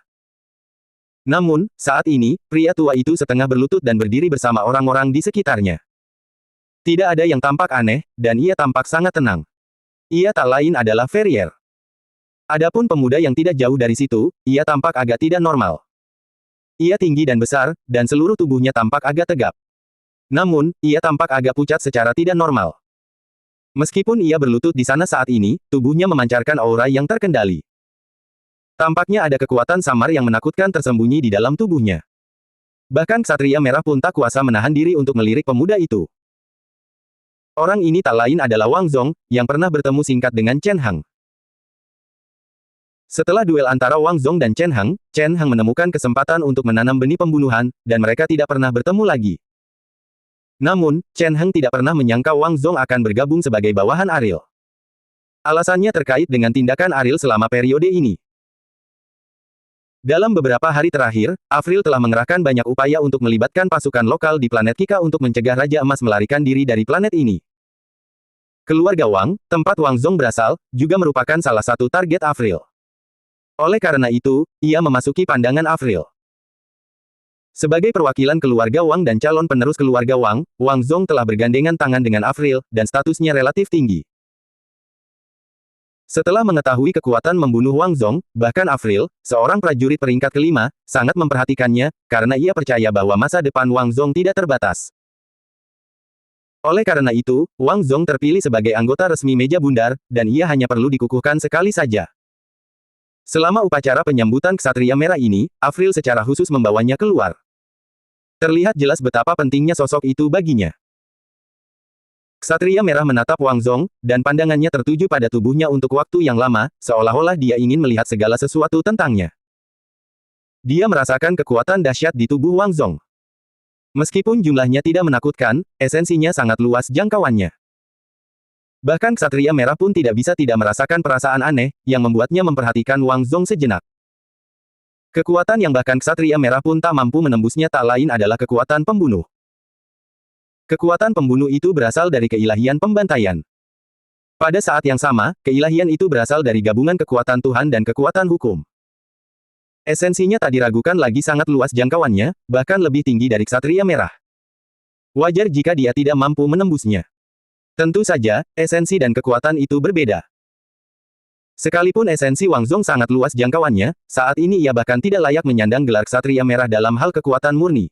Namun, saat ini, pria tua itu setengah berlutut dan berdiri bersama orang-orang di sekitarnya. Tidak ada yang tampak aneh, dan ia tampak sangat tenang. Ia tak lain adalah Ferrier. Adapun pemuda yang tidak jauh dari situ, ia tampak agak tidak normal. Ia tinggi dan besar, dan seluruh tubuhnya tampak agak tegap. Namun, ia tampak agak pucat secara tidak normal. Meskipun ia berlutut di sana saat ini, tubuhnya memancarkan aura yang terkendali. Tampaknya ada kekuatan samar yang menakutkan tersembunyi di dalam tubuhnya. Bahkan Ksatria Merah pun tak kuasa menahan diri untuk melirik pemuda itu. Orang ini tak lain adalah Wang Zong, yang pernah bertemu singkat dengan Chen Hang. Setelah duel antara Wang Zong dan Chen Hang menemukan kesempatan untuk menanam benih pembunuhan, dan mereka tidak pernah bertemu lagi. Namun, Chen Hang tidak pernah menyangka Wang Zong akan bergabung sebagai bawahan Ariel. Alasannya terkait dengan tindakan Ariel selama periode ini. Dalam beberapa hari terakhir, Avril telah mengerahkan banyak upaya untuk melibatkan pasukan lokal di planet Kika untuk mencegah Raja Emas melarikan diri dari planet ini. Keluarga Wang, tempat Wang Zong berasal, juga merupakan salah satu target Avril. Oleh karena itu, ia memasuki pandangan Avril. Sebagai perwakilan keluarga Wang dan calon penerus keluarga Wang, Wang Zong telah bergandengan tangan dengan Avril, dan statusnya relatif tinggi. Setelah mengetahui kekuatan membunuh Wang Zong, bahkan Avril, seorang prajurit peringkat kelima, sangat memperhatikannya, karena ia percaya bahwa masa depan Wang Zong tidak terbatas. Oleh karena itu, Wang Zong terpilih sebagai anggota resmi meja bundar, dan ia hanya perlu dikukuhkan sekali saja. Selama upacara penyambutan Ksatria Merah ini, Avril secara khusus membawanya keluar. Terlihat jelas betapa pentingnya sosok itu baginya. Ksatria Merah menatap Wang Zong, dan pandangannya tertuju pada tubuhnya untuk waktu yang lama, seolah-olah dia ingin melihat segala sesuatu tentangnya. Dia merasakan kekuatan dahsyat di tubuh Wang Zong. Meskipun jumlahnya tidak menakutkan, esensinya sangat luas jangkauannya. Bahkan Ksatria Merah pun tidak bisa tidak merasakan perasaan aneh, yang membuatnya memperhatikan Wang Zong sejenak. Kekuatan yang bahkan Ksatria Merah pun tak mampu menembusnya tak lain adalah kekuatan pembunuh. Kekuatan pembunuh itu berasal dari keilahian pembantaian. Pada saat yang sama, keilahian itu berasal dari gabungan kekuatan Tuhan dan kekuatan hukum. Esensinya tak diragukan lagi sangat luas jangkauannya, bahkan lebih tinggi dari Ksatria Merah. Wajar jika dia tidak mampu menembusnya. Tentu saja, esensi dan kekuatan itu berbeda. Sekalipun esensi Wang Zong sangat luas jangkauannya, saat ini ia bahkan tidak layak menyandang gelar Ksatria Merah dalam hal kekuatan murni.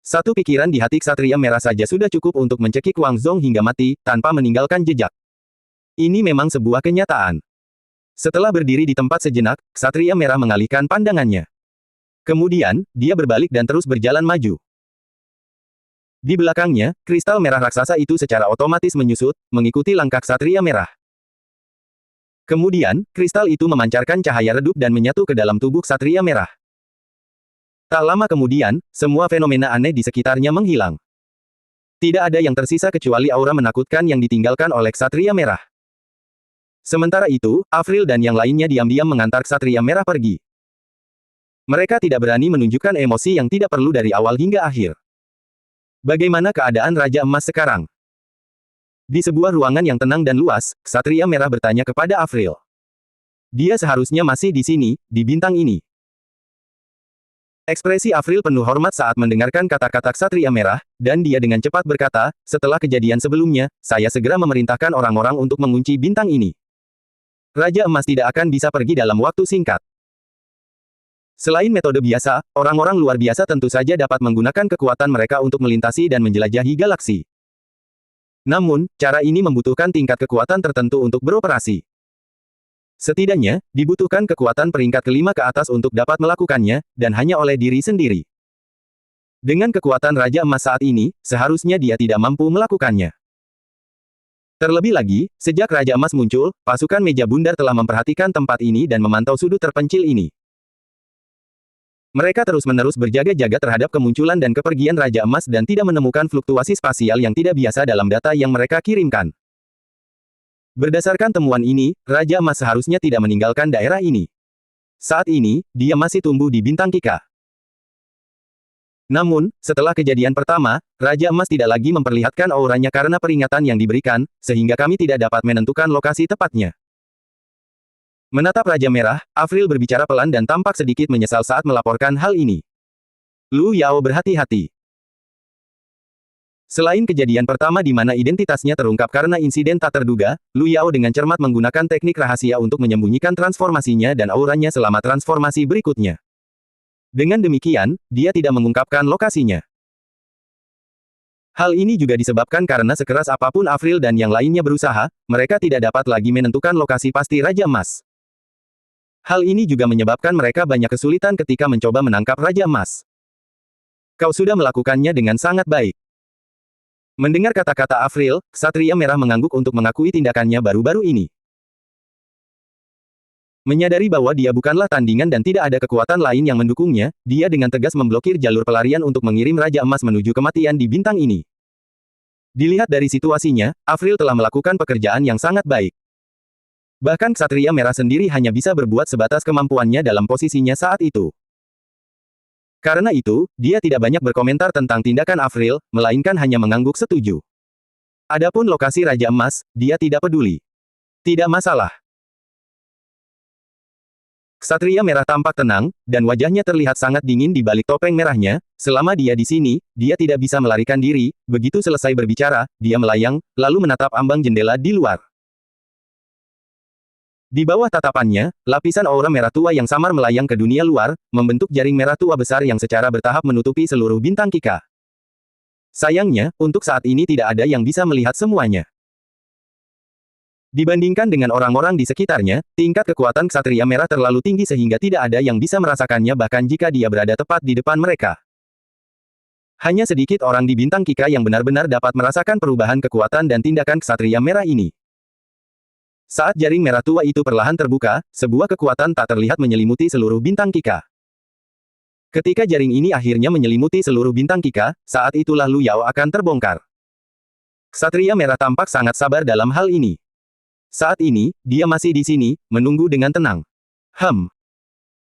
Satu pikiran di hati Ksatria Merah saja sudah cukup untuk mencekik Wang Zong hingga mati, tanpa meninggalkan jejak. Ini memang sebuah kenyataan. Setelah berdiri di tempat sejenak, Ksatria Merah mengalihkan pandangannya. Kemudian, dia berbalik dan terus berjalan maju. Di belakangnya, kristal merah raksasa itu secara otomatis menyusut, mengikuti langkah Ksatria Merah. Kemudian, kristal itu memancarkan cahaya redup dan menyatu ke dalam tubuh Ksatria Merah. Tak lama kemudian, semua fenomena aneh di sekitarnya menghilang. Tidak ada yang tersisa kecuali aura menakutkan yang ditinggalkan oleh Ksatria Merah. Sementara itu, Avril dan yang lainnya diam-diam mengantar Ksatria Merah pergi. Mereka tidak berani menunjukkan emosi yang tidak perlu dari awal hingga akhir. Bagaimana keadaan Raja Emas sekarang? Di sebuah ruangan yang tenang dan luas, Ksatria Merah bertanya kepada Avril. Dia seharusnya masih di sini, di bintang ini. Ekspresi Avril penuh hormat saat mendengarkan kata-kata Ksatria Merah, dan dia dengan cepat berkata, setelah kejadian sebelumnya, saya segera memerintahkan orang-orang untuk mengunci bintang ini. Raja Emas tidak akan bisa pergi dalam waktu singkat. Selain metode biasa, orang-orang luar biasa tentu saja dapat menggunakan kekuatan mereka untuk melintasi dan menjelajahi galaksi. Namun, cara ini membutuhkan tingkat kekuatan tertentu untuk beroperasi. Setidaknya, dibutuhkan kekuatan peringkat kelima ke atas untuk dapat melakukannya, dan hanya oleh diri sendiri. Dengan kekuatan Raja Emas saat ini, seharusnya dia tidak mampu melakukannya. Terlebih lagi, sejak Raja Emas muncul, pasukan meja bundar telah memperhatikan tempat ini dan memantau sudut terpencil ini. Mereka terus-menerus berjaga-jaga terhadap kemunculan dan kepergian Raja Emas dan tidak menemukan fluktuasi spasial yang tidak biasa dalam data yang mereka kirimkan. Berdasarkan temuan ini, Raja Emas seharusnya tidak meninggalkan daerah ini. Saat ini, dia masih tumbuh di bintang Kika. Namun, setelah kejadian pertama, Raja Emas tidak lagi memperlihatkan auranya karena peringatan yang diberikan, sehingga kami tidak dapat menentukan lokasi tepatnya. Menatap Raja Merah, Avril berbicara pelan dan tampak sedikit menyesal saat melaporkan hal ini. Lu Yao berhati-hati. Selain kejadian pertama di mana identitasnya terungkap karena insiden tak terduga, Lu Yao dengan cermat menggunakan teknik rahasia untuk menyembunyikan transformasinya dan auranya selama transformasi berikutnya. Dengan demikian, dia tidak mengungkapkan lokasinya. Hal ini juga disebabkan karena sekeras apapun Avril dan yang lainnya berusaha, mereka tidak dapat lagi menentukan lokasi pasti Raja Emas. Hal ini juga menyebabkan mereka banyak kesulitan ketika mencoba menangkap Raja Emas. Kau sudah melakukannya dengan sangat baik. Mendengar kata-kata Avril, Ksatria Merah mengangguk untuk mengakui tindakannya baru-baru ini. Menyadari bahwa dia bukanlah tandingan dan tidak ada kekuatan lain yang mendukungnya, dia dengan tegas memblokir jalur pelarian untuk mengirim Raja Emas menuju kematian di bintang ini. Dilihat dari situasinya, Avril telah melakukan pekerjaan yang sangat baik. Bahkan Ksatria Merah sendiri hanya bisa berbuat sebatas kemampuannya dalam posisinya saat itu. Karena itu, dia tidak banyak berkomentar tentang tindakan Avril, melainkan hanya mengangguk setuju. Adapun lokasi Raja Emas, dia tidak peduli. Tidak masalah. Ksatria Merah tampak tenang, dan wajahnya terlihat sangat dingin di balik topeng merahnya. Selama dia di sini, dia tidak bisa melarikan diri. Begitu selesai berbicara, dia melayang, lalu menatap ambang jendela di luar. Di bawah tatapannya, lapisan aura merah tua yang samar melayang ke dunia luar, membentuk jaring merah tua besar yang secara bertahap menutupi seluruh bintang Kika. Sayangnya, untuk saat ini tidak ada yang bisa melihat semuanya. Dibandingkan dengan orang-orang di sekitarnya, tingkat kekuatan Ksatria Merah terlalu tinggi sehingga tidak ada yang bisa merasakannya bahkan jika dia berada tepat di depan mereka. Hanya sedikit orang di bintang Kika yang benar-benar dapat merasakan perubahan kekuatan dan tindakan Ksatria Merah ini. Saat jaring merah tua itu perlahan terbuka, sebuah kekuatan tak terlihat menyelimuti seluruh bintang Kika. Ketika jaring ini akhirnya menyelimuti seluruh bintang Kika, saat itulah Lu Yao akan terbongkar. Ksatria Merah tampak sangat sabar dalam hal ini. Saat ini, dia masih di sini, menunggu dengan tenang.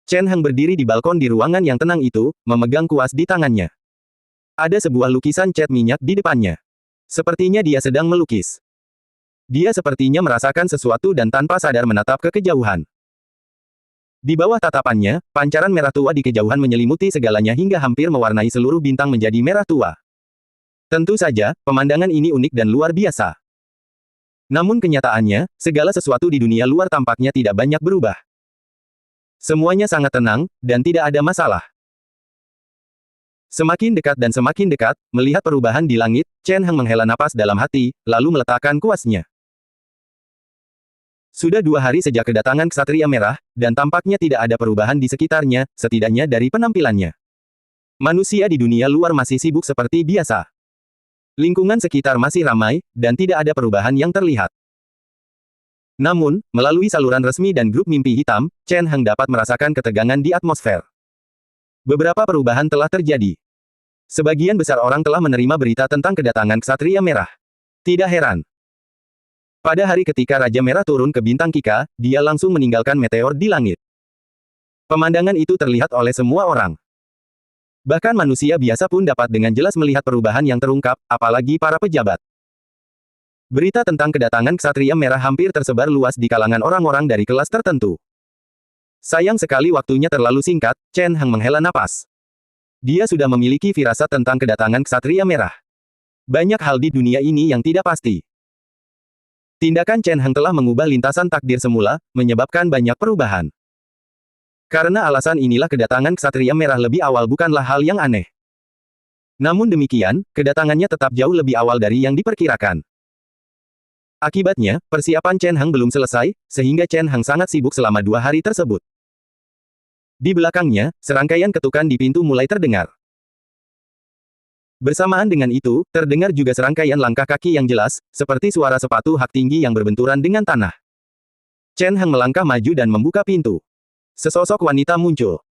Chen Heng berdiri di balkon di ruangan yang tenang itu, memegang kuas di tangannya. Ada sebuah lukisan cat minyak di depannya. Sepertinya dia sedang melukis. Dia sepertinya merasakan sesuatu dan tanpa sadar menatap ke kejauhan. Di bawah tatapannya, pancaran merah tua di kejauhan menyelimuti segalanya hingga hampir mewarnai seluruh bintang menjadi merah tua. Tentu saja, pemandangan ini unik dan luar biasa. Namun kenyataannya, segala sesuatu di dunia luar tampaknya tidak banyak berubah. Semuanya sangat tenang, dan tidak ada masalah. Semakin dekat, melihat perubahan di langit, Chen Heng menghela napas dalam hati, lalu meletakkan kuasnya. Sudah 2 hari sejak kedatangan Ksatria Merah, dan tampaknya tidak ada perubahan di sekitarnya, setidaknya dari penampilannya. Manusia di dunia luar masih sibuk seperti biasa. Lingkungan sekitar masih ramai, dan tidak ada perubahan yang terlihat. Namun, melalui saluran resmi dan grup mimpi hitam, Chen Heng dapat merasakan ketegangan di atmosfer. Beberapa perubahan telah terjadi. Sebagian besar orang telah menerima berita tentang kedatangan Ksatria Merah. Tidak heran. Pada hari ketika Raja Merah turun ke bintang Kika, dia langsung meninggalkan meteor di langit. Pemandangan itu terlihat oleh semua orang. Bahkan manusia biasa pun dapat dengan jelas melihat perubahan yang terungkap, apalagi para pejabat. Berita tentang kedatangan Ksatria Merah hampir tersebar luas di kalangan orang-orang dari kelas tertentu. Sayang sekali waktunya terlalu singkat, Chen Heng menghela napas. Dia sudah memiliki firasat tentang kedatangan Ksatria Merah. Banyak hal di dunia ini yang tidak pasti. Tindakan Chen Heng telah mengubah lintasan takdir semula, menyebabkan banyak perubahan. Karena alasan inilah kedatangan Ksatria Merah lebih awal bukanlah hal yang aneh. Namun demikian, kedatangannya tetap jauh lebih awal dari yang diperkirakan. Akibatnya, persiapan Chen Heng belum selesai, sehingga Chen Heng sangat sibuk selama 2 hari tersebut. Di belakangnya, serangkaian ketukan di pintu mulai terdengar. Bersamaan dengan itu, terdengar juga serangkaian langkah kaki yang jelas, seperti suara sepatu hak tinggi yang berbenturan dengan tanah. Chen Heng melangkah maju dan membuka pintu. Sesosok wanita muncul.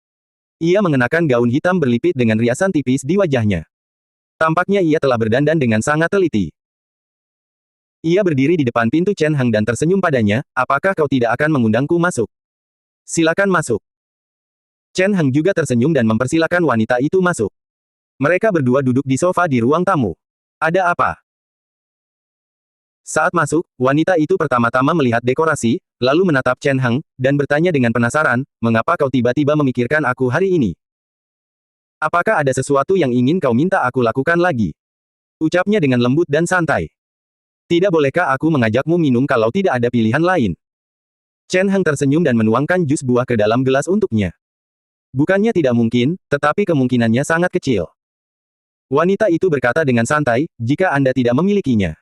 Ia mengenakan gaun hitam berlipit dengan riasan tipis di wajahnya. Tampaknya ia telah berdandan dengan sangat teliti. Ia berdiri di depan pintu Chen Heng dan tersenyum padanya, apakah kau tidak akan mengundangku masuk? Silakan masuk. Chen Heng juga tersenyum dan mempersilakan wanita itu masuk. Mereka berdua duduk di sofa di ruang tamu. Ada apa? Saat masuk, wanita itu pertama-tama melihat dekorasi, lalu menatap Chen Heng, dan bertanya dengan penasaran, mengapa kau tiba-tiba memikirkan aku hari ini? Apakah ada sesuatu yang ingin kau minta aku lakukan lagi? Ucapnya dengan lembut dan santai. Tidak bolehkah aku mengajakmu minum kalau tidak ada pilihan lain? Chen Heng tersenyum dan menuangkan jus buah ke dalam gelas untuknya. Bukannya tidak mungkin, tetapi kemungkinannya sangat kecil. Wanita itu berkata dengan santai, jika Anda tidak memilikinya.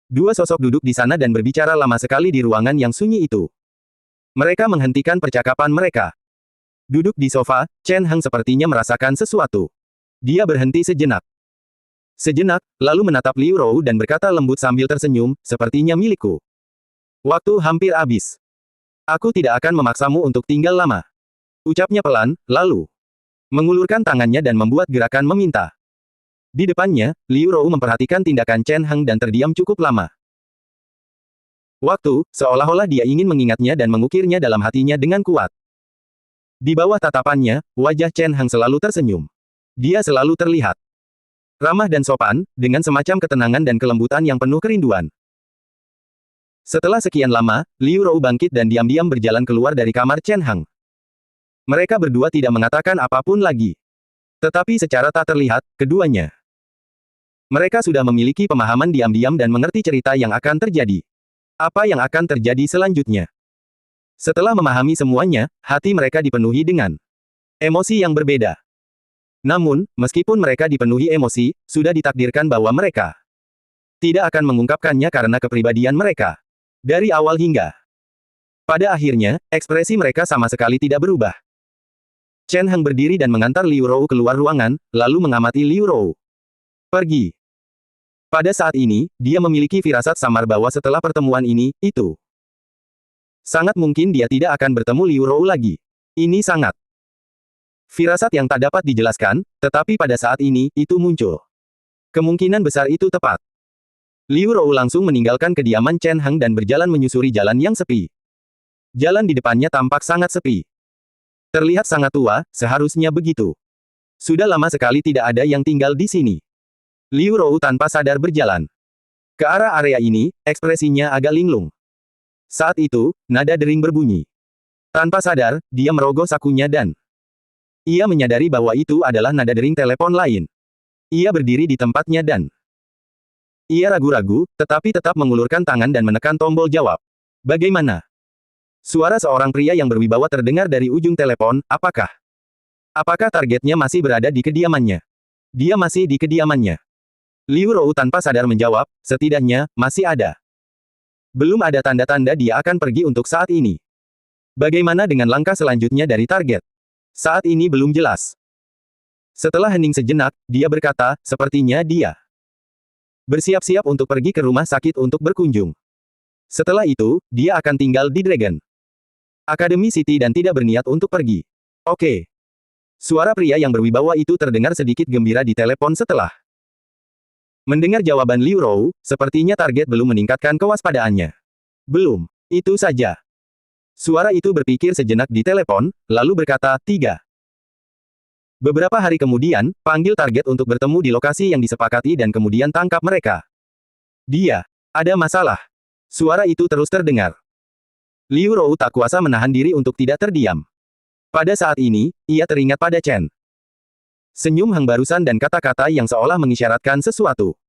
Dua sosok duduk di sana dan berbicara lama sekali di ruangan yang sunyi itu. Mereka menghentikan percakapan mereka. Duduk di sofa, Chen Heng sepertinya merasakan sesuatu. Dia berhenti sejenak. Sejenak, lalu menatap Liu Rou dan berkata lembut sambil tersenyum, sepertinya milikku. Waktu hampir habis. Aku tidak akan memaksamu untuk tinggal lama. Ucapnya pelan, lalu mengulurkan tangannya dan membuat gerakan meminta. Di depannya, Liu Rou memperhatikan tindakan Chen Heng dan terdiam cukup lama. Waktu, seolah-olah dia ingin mengingatnya dan mengukirnya dalam hatinya dengan kuat. Di bawah tatapannya, wajah Chen Heng selalu tersenyum. Dia selalu terlihat ramah dan sopan, dengan semacam ketenangan dan kelembutan yang penuh kerinduan. Setelah sekian lama, Liu Rou bangkit dan diam-diam berjalan keluar dari kamar Chen Heng. Mereka berdua tidak mengatakan apapun lagi. Tetapi secara tak terlihat, keduanya mereka sudah memiliki pemahaman diam-diam dan mengerti cerita yang akan terjadi. Apa yang akan terjadi selanjutnya? Setelah memahami semuanya, hati mereka dipenuhi dengan emosi yang berbeda. Namun, meskipun mereka dipenuhi emosi, sudah ditakdirkan bahwa mereka tidak akan mengungkapkannya karena kepribadian mereka. Dari awal hingga pada akhirnya, ekspresi mereka sama sekali tidak berubah. Chen Heng berdiri dan mengantar Liu Rou keluar ruangan, lalu mengamati Liu Rou. Pergi. Pada saat ini, dia memiliki firasat samar bahwa setelah pertemuan ini, itu sangat mungkin dia tidak akan bertemu Liu Rou lagi. Ini sangat firasat yang tak dapat dijelaskan, tetapi pada saat ini, itu muncul. Kemungkinan besar itu tepat. Liu Rou langsung meninggalkan kediaman Chen Heng dan berjalan menyusuri jalan yang sepi. Jalan di depannya tampak sangat sepi. Terlihat sangat tua, seharusnya begitu. Sudah lama sekali tidak ada yang tinggal di sini. Liu Rou tanpa sadar berjalan ke arah area ini, ekspresinya agak linglung. Saat itu, nada dering berbunyi. Tanpa sadar, dia merogoh sakunya dan ia menyadari bahwa itu adalah nada dering telepon lain. Ia berdiri di tempatnya dan ia ragu-ragu, tetapi tetap mengulurkan tangan dan menekan tombol jawab. Bagaimana? Suara seorang pria yang berwibawa terdengar dari ujung telepon, apakah targetnya masih berada di kediamannya? Dia masih di kediamannya. Liu Rou tanpa sadar menjawab, setidaknya, masih ada. Belum ada tanda-tanda dia akan pergi untuk saat ini. Bagaimana dengan langkah selanjutnya dari target? Saat ini belum jelas. Setelah hening sejenak, dia berkata, sepertinya dia bersiap-siap untuk pergi ke rumah sakit untuk berkunjung. Setelah itu, dia akan tinggal di Dragon Academy City dan tidak berniat untuk pergi. Oke. Suara pria yang berwibawa itu terdengar sedikit gembira di telepon setelah mendengar jawaban Liu Rou, sepertinya target belum meningkatkan kewaspadaannya. Belum. Itu saja. Suara itu berpikir sejenak di telepon, lalu berkata, 3. Beberapa hari kemudian, panggil target untuk bertemu di lokasi yang disepakati dan kemudian tangkap mereka. Dia. Ada masalah. Suara itu terus terdengar. Liu Rou tak kuasa menahan diri untuk tidak terdiam. Pada saat ini, ia teringat pada Chen Senyum Heng barusan dan kata-kata yang seolah mengisyaratkan sesuatu.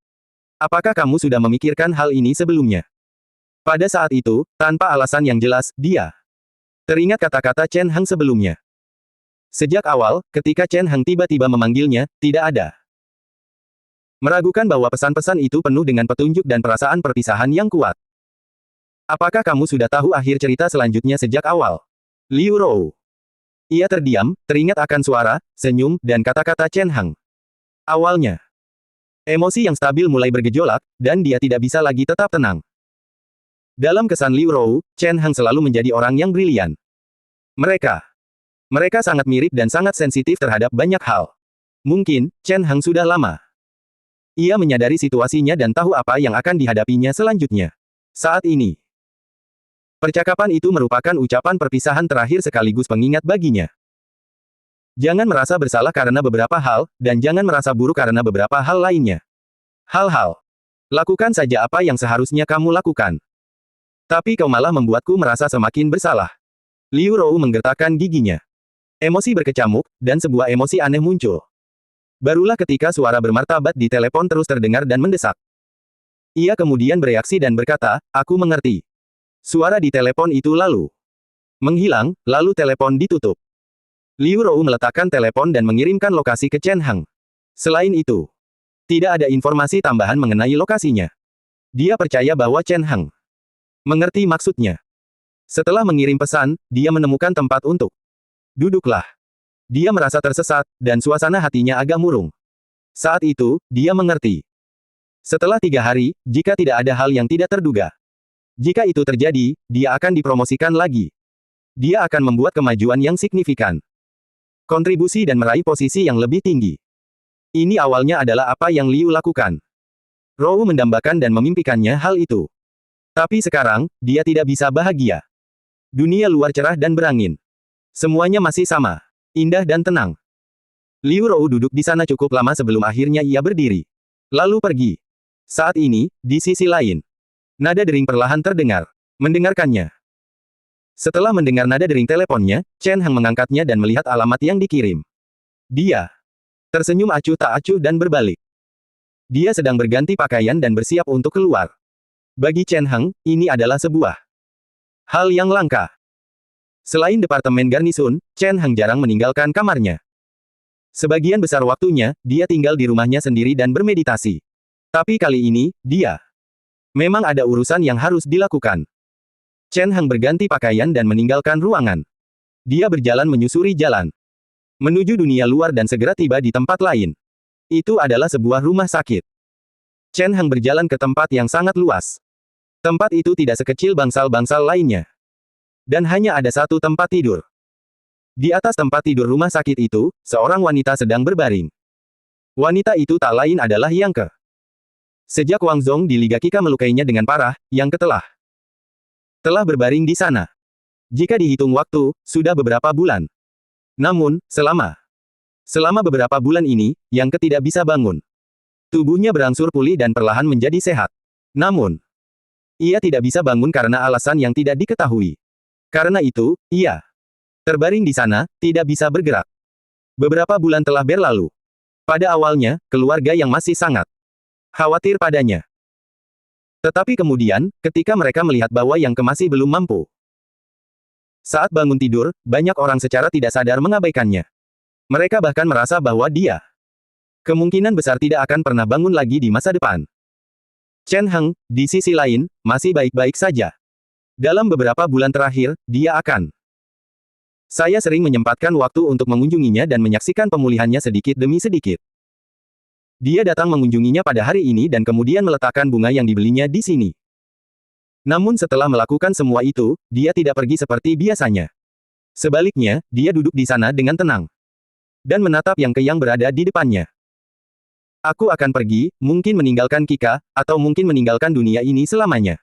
Apakah kamu sudah memikirkan hal ini sebelumnya? Pada saat itu, tanpa alasan yang jelas, dia teringat kata-kata Chen Heng sebelumnya. Sejak awal, ketika Chen Heng tiba-tiba memanggilnya, tidak ada meragukan bahwa pesan-pesan itu penuh dengan petunjuk dan perasaan perpisahan yang kuat. Apakah kamu sudah tahu akhir cerita selanjutnya sejak awal? Liu Rou. Ia terdiam, teringat akan suara, senyum, dan kata-kata Chen Heng. Awalnya, emosi yang stabil mulai bergejolak, dan dia tidak bisa lagi tetap tenang. Dalam kesan Liu Rou, Chen Heng selalu menjadi orang yang brilian. Mereka sangat mirip dan sangat sensitif terhadap banyak hal. Mungkin, Chen Heng sudah lama. Ia menyadari situasinya dan tahu apa yang akan dihadapinya selanjutnya. Saat ini, percakapan itu merupakan ucapan perpisahan terakhir sekaligus pengingat baginya. Jangan merasa bersalah karena beberapa hal, dan jangan merasa buruk karena beberapa hal lainnya. Hal-hal. Lakukan saja apa yang seharusnya kamu lakukan. Tapi kau malah membuatku merasa semakin bersalah. Liu Rou menggertakkan giginya. Emosi berkecamuk, dan sebuah emosi aneh muncul. Barulah ketika suara bermartabat di telepon terus terdengar dan mendesak. Ia kemudian bereaksi dan berkata, aku mengerti. Suara di telepon itu lalu menghilang, lalu telepon ditutup. Liu Rou meletakkan telepon dan mengirimkan lokasi ke Chen Heng. Selain itu, tidak ada informasi tambahan mengenai lokasinya. Dia percaya bahwa Chen Heng mengerti maksudnya. Setelah mengirim pesan, dia menemukan tempat untuk duduklah. Dia merasa tersesat, dan suasana hatinya agak murung. Saat itu, dia mengerti. Setelah 3 hari, jika tidak ada hal yang tidak terduga. Jika itu terjadi, dia akan dipromosikan lagi. Dia akan membuat kemajuan yang signifikan. Kontribusi dan meraih posisi yang lebih tinggi. Ini awalnya adalah apa yang Liu lakukan. Rou mendambakan dan memimpikannya hal itu. Tapi sekarang, dia tidak bisa bahagia. Dunia luar cerah dan berangin. Semuanya masih sama. Indah dan tenang. Liu Rou duduk di sana cukup lama sebelum akhirnya ia berdiri. Lalu pergi. Saat ini, di sisi lain. Nada dering perlahan terdengar. Mendengarkannya. Setelah mendengar nada dering teleponnya, Chen Heng mengangkatnya dan melihat alamat yang dikirim. Dia tersenyum acuh tak acuh dan berbalik. Dia sedang berganti pakaian dan bersiap untuk keluar. Bagi Chen Heng, ini adalah sebuah hal yang langka. Selain departemen garnisun, Chen Heng jarang meninggalkan kamarnya. Sebagian besar waktunya, dia tinggal di rumahnya sendiri dan bermeditasi. Tapi kali ini, dia memang ada urusan yang harus dilakukan. Chen Heng berganti pakaian dan meninggalkan ruangan. Dia berjalan menyusuri jalan menuju dunia luar dan segera tiba di tempat lain. Itu adalah sebuah rumah sakit. Chen Heng berjalan ke tempat yang sangat luas. Tempat itu tidak sekecil bangsal-bangsal lainnya. Dan hanya ada satu tempat tidur. Di atas tempat tidur rumah sakit itu, seorang wanita sedang berbaring. Wanita itu tak lain adalah Yang Ke. Sejak Wang Zhong di Liga Qika melukainya dengan parah, Yang Ke telah berbaring di sana. Jika dihitung waktu, sudah beberapa bulan. Namun, selama beberapa bulan ini, Yang Ke tidak bisa bangun. Tubuhnya berangsur pulih dan perlahan menjadi sehat. Namun, ia tidak bisa bangun karena alasan yang tidak diketahui. Karena itu, ia terbaring di sana, tidak bisa bergerak. Beberapa bulan telah berlalu. Pada awalnya, keluarga yang masih sangat khawatir padanya. Tetapi kemudian, ketika mereka melihat bahwa Yang Ke masih belum mampu. Saat bangun tidur, banyak orang secara tidak sadar mengabaikannya. Mereka bahkan merasa bahwa dia kemungkinan besar tidak akan pernah bangun lagi di masa depan. Chen Heng, di sisi lain, masih baik-baik saja. Dalam beberapa bulan terakhir, dia akan. Saya sering menyempatkan waktu untuk mengunjunginya dan menyaksikan pemulihannya sedikit demi sedikit. Dia datang mengunjunginya pada hari ini dan kemudian meletakkan bunga yang dibelinya di sini. Namun setelah melakukan semua itu, dia tidak pergi seperti biasanya. Sebaliknya, dia duduk di sana dengan tenang. Dan menatap Yang Ke yang berada di depannya. Aku akan pergi, mungkin meninggalkan Qika, atau mungkin meninggalkan dunia ini selamanya.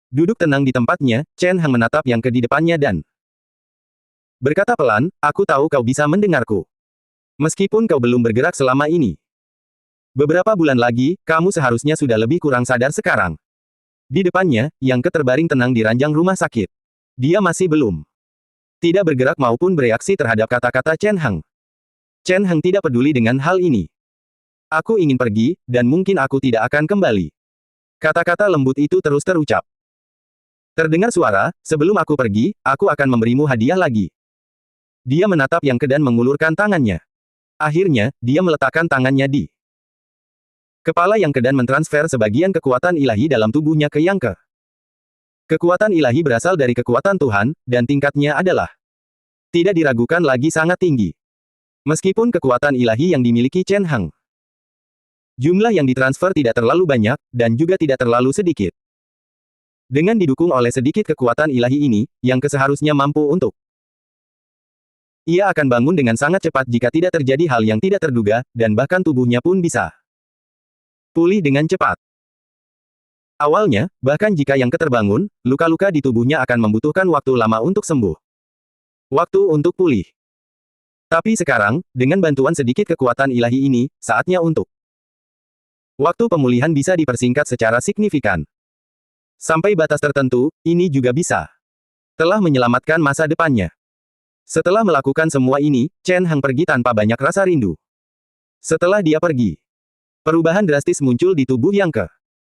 Duduk tenang di tempatnya, Chen Heng menatap Yang Ke di depannya dan berkata pelan, aku tahu kau bisa mendengarku. Meskipun kau belum bergerak selama ini. Beberapa bulan lagi, kamu seharusnya sudah lebih kurang sadar sekarang. Di depannya, Yang Ke terbaring tenang di ranjang rumah sakit. Dia masih belum tidak bergerak maupun bereaksi terhadap kata-kata Chen Heng. Chen Heng tidak peduli dengan hal ini. Aku ingin pergi, dan mungkin aku tidak akan kembali. Kata-kata lembut itu terus terucap. Terdengar suara, sebelum aku pergi, aku akan memberimu hadiah lagi. Dia menatap Yang Ke dan mengulurkan tangannya. Akhirnya, dia meletakkan tangannya di kepala Yang Ke dan mentransfer sebagian kekuatan ilahi dalam tubuhnya ke Yang Ke. Kekuatan ilahi berasal dari kekuatan Tuhan, dan tingkatnya adalah tidak diragukan lagi sangat tinggi. Meskipun kekuatan ilahi yang dimiliki Chen Heng, jumlah yang ditransfer tidak terlalu banyak, dan juga tidak terlalu sedikit. Dengan didukung oleh sedikit kekuatan ilahi ini, Yang Ke seharusnya mampu untuk ia akan bangun dengan sangat cepat jika tidak terjadi hal yang tidak terduga, dan bahkan tubuhnya pun bisa pulih dengan cepat. Awalnya, bahkan jika Yang Ke terbangun, luka-luka di tubuhnya akan membutuhkan waktu lama untuk sembuh. Waktu untuk pulih. Tapi sekarang, dengan bantuan sedikit kekuatan ilahi ini, saatnya untuk waktu pemulihan bisa dipersingkat secara signifikan. Sampai batas tertentu, ini juga bisa telah menyelamatkan masa depannya. Setelah melakukan semua ini, Chen Hang pergi tanpa banyak rasa rindu. Setelah dia pergi, perubahan drastis muncul di tubuh Yang Ke.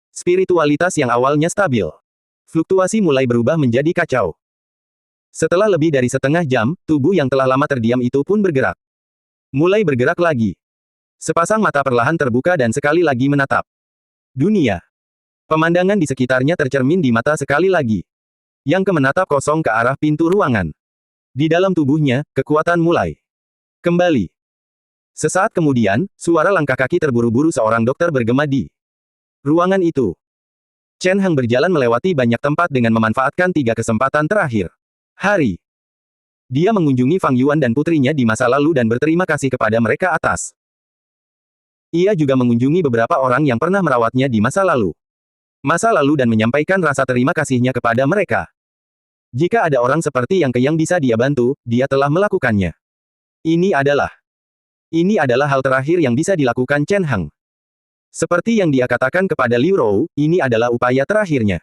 Spiritualitas yang awalnya stabil, fluktuasi mulai berubah menjadi kacau. Setelah lebih dari setengah jam, tubuh yang telah lama terdiam itu pun bergerak. Mulai bergerak lagi. Sepasang mata perlahan terbuka dan sekali lagi menatap dunia. Pemandangan di sekitarnya tercermin di mata sekali lagi. Yang Ke menatap kosong ke arah pintu ruangan. Di dalam tubuhnya, kekuatan mulai kembali. Sesaat kemudian, suara langkah kaki terburu-buru seorang dokter bergema di ruangan itu. Chen Hang berjalan melewati banyak tempat dengan memanfaatkan 3 kesempatan terakhir. Hari. Dia mengunjungi Fang Yuan dan putrinya di masa lalu dan berterima kasih kepada mereka atas. Ia juga mengunjungi beberapa orang yang pernah merawatnya di masa lalu. Dan menyampaikan rasa terima kasihnya kepada mereka. Jika ada orang seperti Yang Ke yang bisa dia bantu, dia telah melakukannya. Ini adalah hal terakhir yang bisa dilakukan Chen Hang. Seperti yang dia katakan kepada Liu Rou, ini adalah upaya terakhirnya.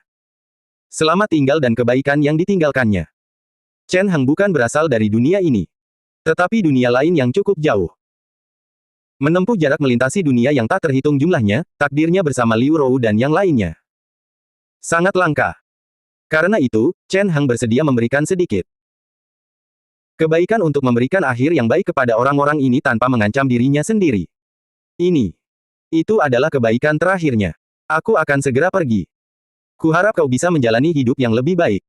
Selamat tinggal dan kebaikan yang ditinggalkannya. Chen Hang bukan berasal dari dunia ini, tetapi dunia lain yang cukup jauh. Menempuh jarak melintasi dunia yang tak terhitung jumlahnya, takdirnya bersama Liu Rou dan yang lainnya sangat langka. Karena itu, Chen Hang bersedia memberikan sedikit kebaikan untuk memberikan akhir yang baik kepada orang-orang ini tanpa mengancam dirinya sendiri. Itu adalah kebaikan terakhirnya. Aku akan segera pergi. Kuharap kau bisa menjalani hidup yang lebih baik.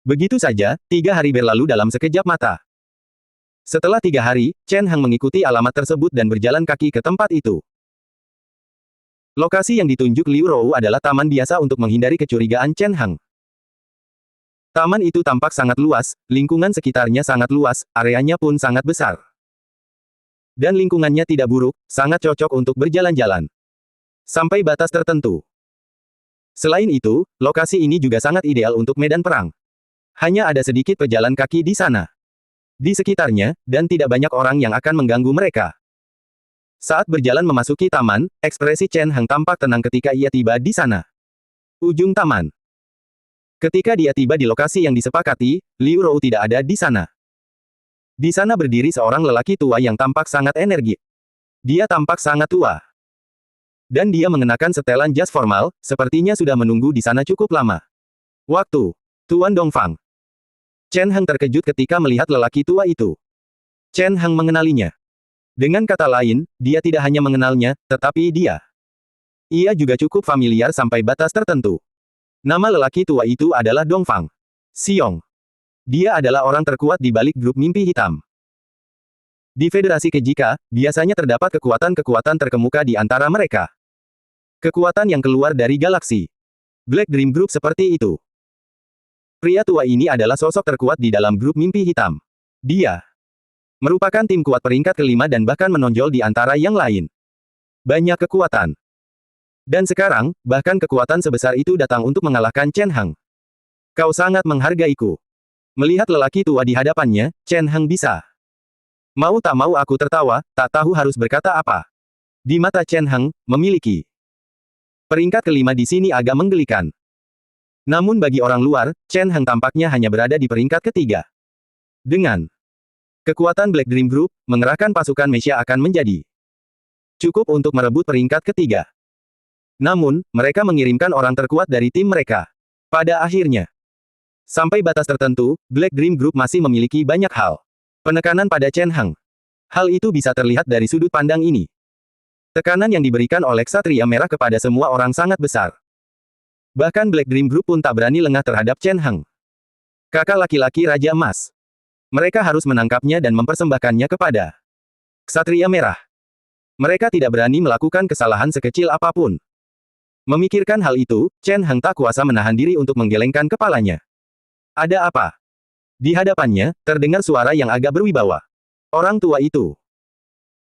Begitu saja, 3 hari berlalu dalam sekejap mata. Setelah 3 hari, Chen Hang mengikuti alamat tersebut dan berjalan kaki ke tempat itu. Lokasi yang ditunjuk Liu Rou adalah taman biasa untuk menghindari kecurigaan Chen Hang. Taman itu tampak sangat luas, lingkungan sekitarnya sangat luas, areanya pun sangat besar. Dan lingkungannya tidak buruk, sangat cocok untuk berjalan-jalan. Sampai batas tertentu. Selain itu, lokasi ini juga sangat ideal untuk medan perang. Hanya ada sedikit pejalan kaki di sana, di sekitarnya, dan tidak banyak orang yang akan mengganggu mereka. Saat berjalan memasuki taman, ekspresi Chen Hang tampak tenang ketika ia tiba di sana. Ujung taman. Ketika dia tiba di lokasi yang disepakati, Liu Rou tidak ada di sana. Di sana berdiri seorang lelaki tua yang tampak sangat energik. Dia tampak sangat tua. Dan dia mengenakan setelan jas formal, sepertinya sudah menunggu di sana cukup lama. Waktu. Tuan Dongfang. Chen Hang terkejut ketika melihat lelaki tua itu. Chen Hang mengenalinya. Dengan kata lain, dia tidak hanya mengenalnya, tetapi ia juga cukup familiar sampai batas tertentu. Nama lelaki tua itu adalah Dongfang Xiong. Dia adalah orang terkuat di balik grup mimpi hitam. Di Federasi Kejika, biasanya terdapat kekuatan-kekuatan terkemuka di antara mereka. Kekuatan yang keluar dari galaksi. Black Dream Group seperti itu. Pria tua ini adalah sosok terkuat di dalam grup mimpi hitam. Dia merupakan tim kuat peringkat kelima dan bahkan menonjol di antara yang lain. Banyak kekuatan. Dan sekarang, bahkan kekuatan sebesar itu datang untuk mengalahkan Chen Hang. Kau sangat menghargaiku. Melihat lelaki tua di hadapannya, Chen Hang bisa. Mau tak mau aku tertawa, tak tahu harus berkata apa. Di mata Chen Hang, memiliki peringkat kelima di sini agak menggelikan. Namun bagi orang luar, Chen Hang tampaknya hanya berada di peringkat ketiga. Dengan kekuatan Black Dream Group, mengerahkan pasukan Mesia akan menjadi cukup untuk merebut peringkat ketiga. Namun, mereka mengirimkan orang terkuat dari tim mereka. Pada akhirnya, sampai batas tertentu, Black Dream Group masih memiliki banyak hal penekanan pada Chen Hang. Hal itu bisa terlihat dari sudut pandang ini. Tekanan yang diberikan oleh Ksatria Merah kepada semua orang sangat besar. Bahkan Black Dream Group pun tak berani lengah terhadap Chen Hang. Kakak laki-laki Raja Emas. Mereka harus menangkapnya dan mempersembahkannya kepada Ksatria Merah. Mereka tidak berani melakukan kesalahan sekecil apapun. Memikirkan hal itu, Chen Hang tak kuasa menahan diri untuk menggelengkan kepalanya. Ada apa? Di hadapannya, terdengar suara yang agak berwibawa. Orang tua itu.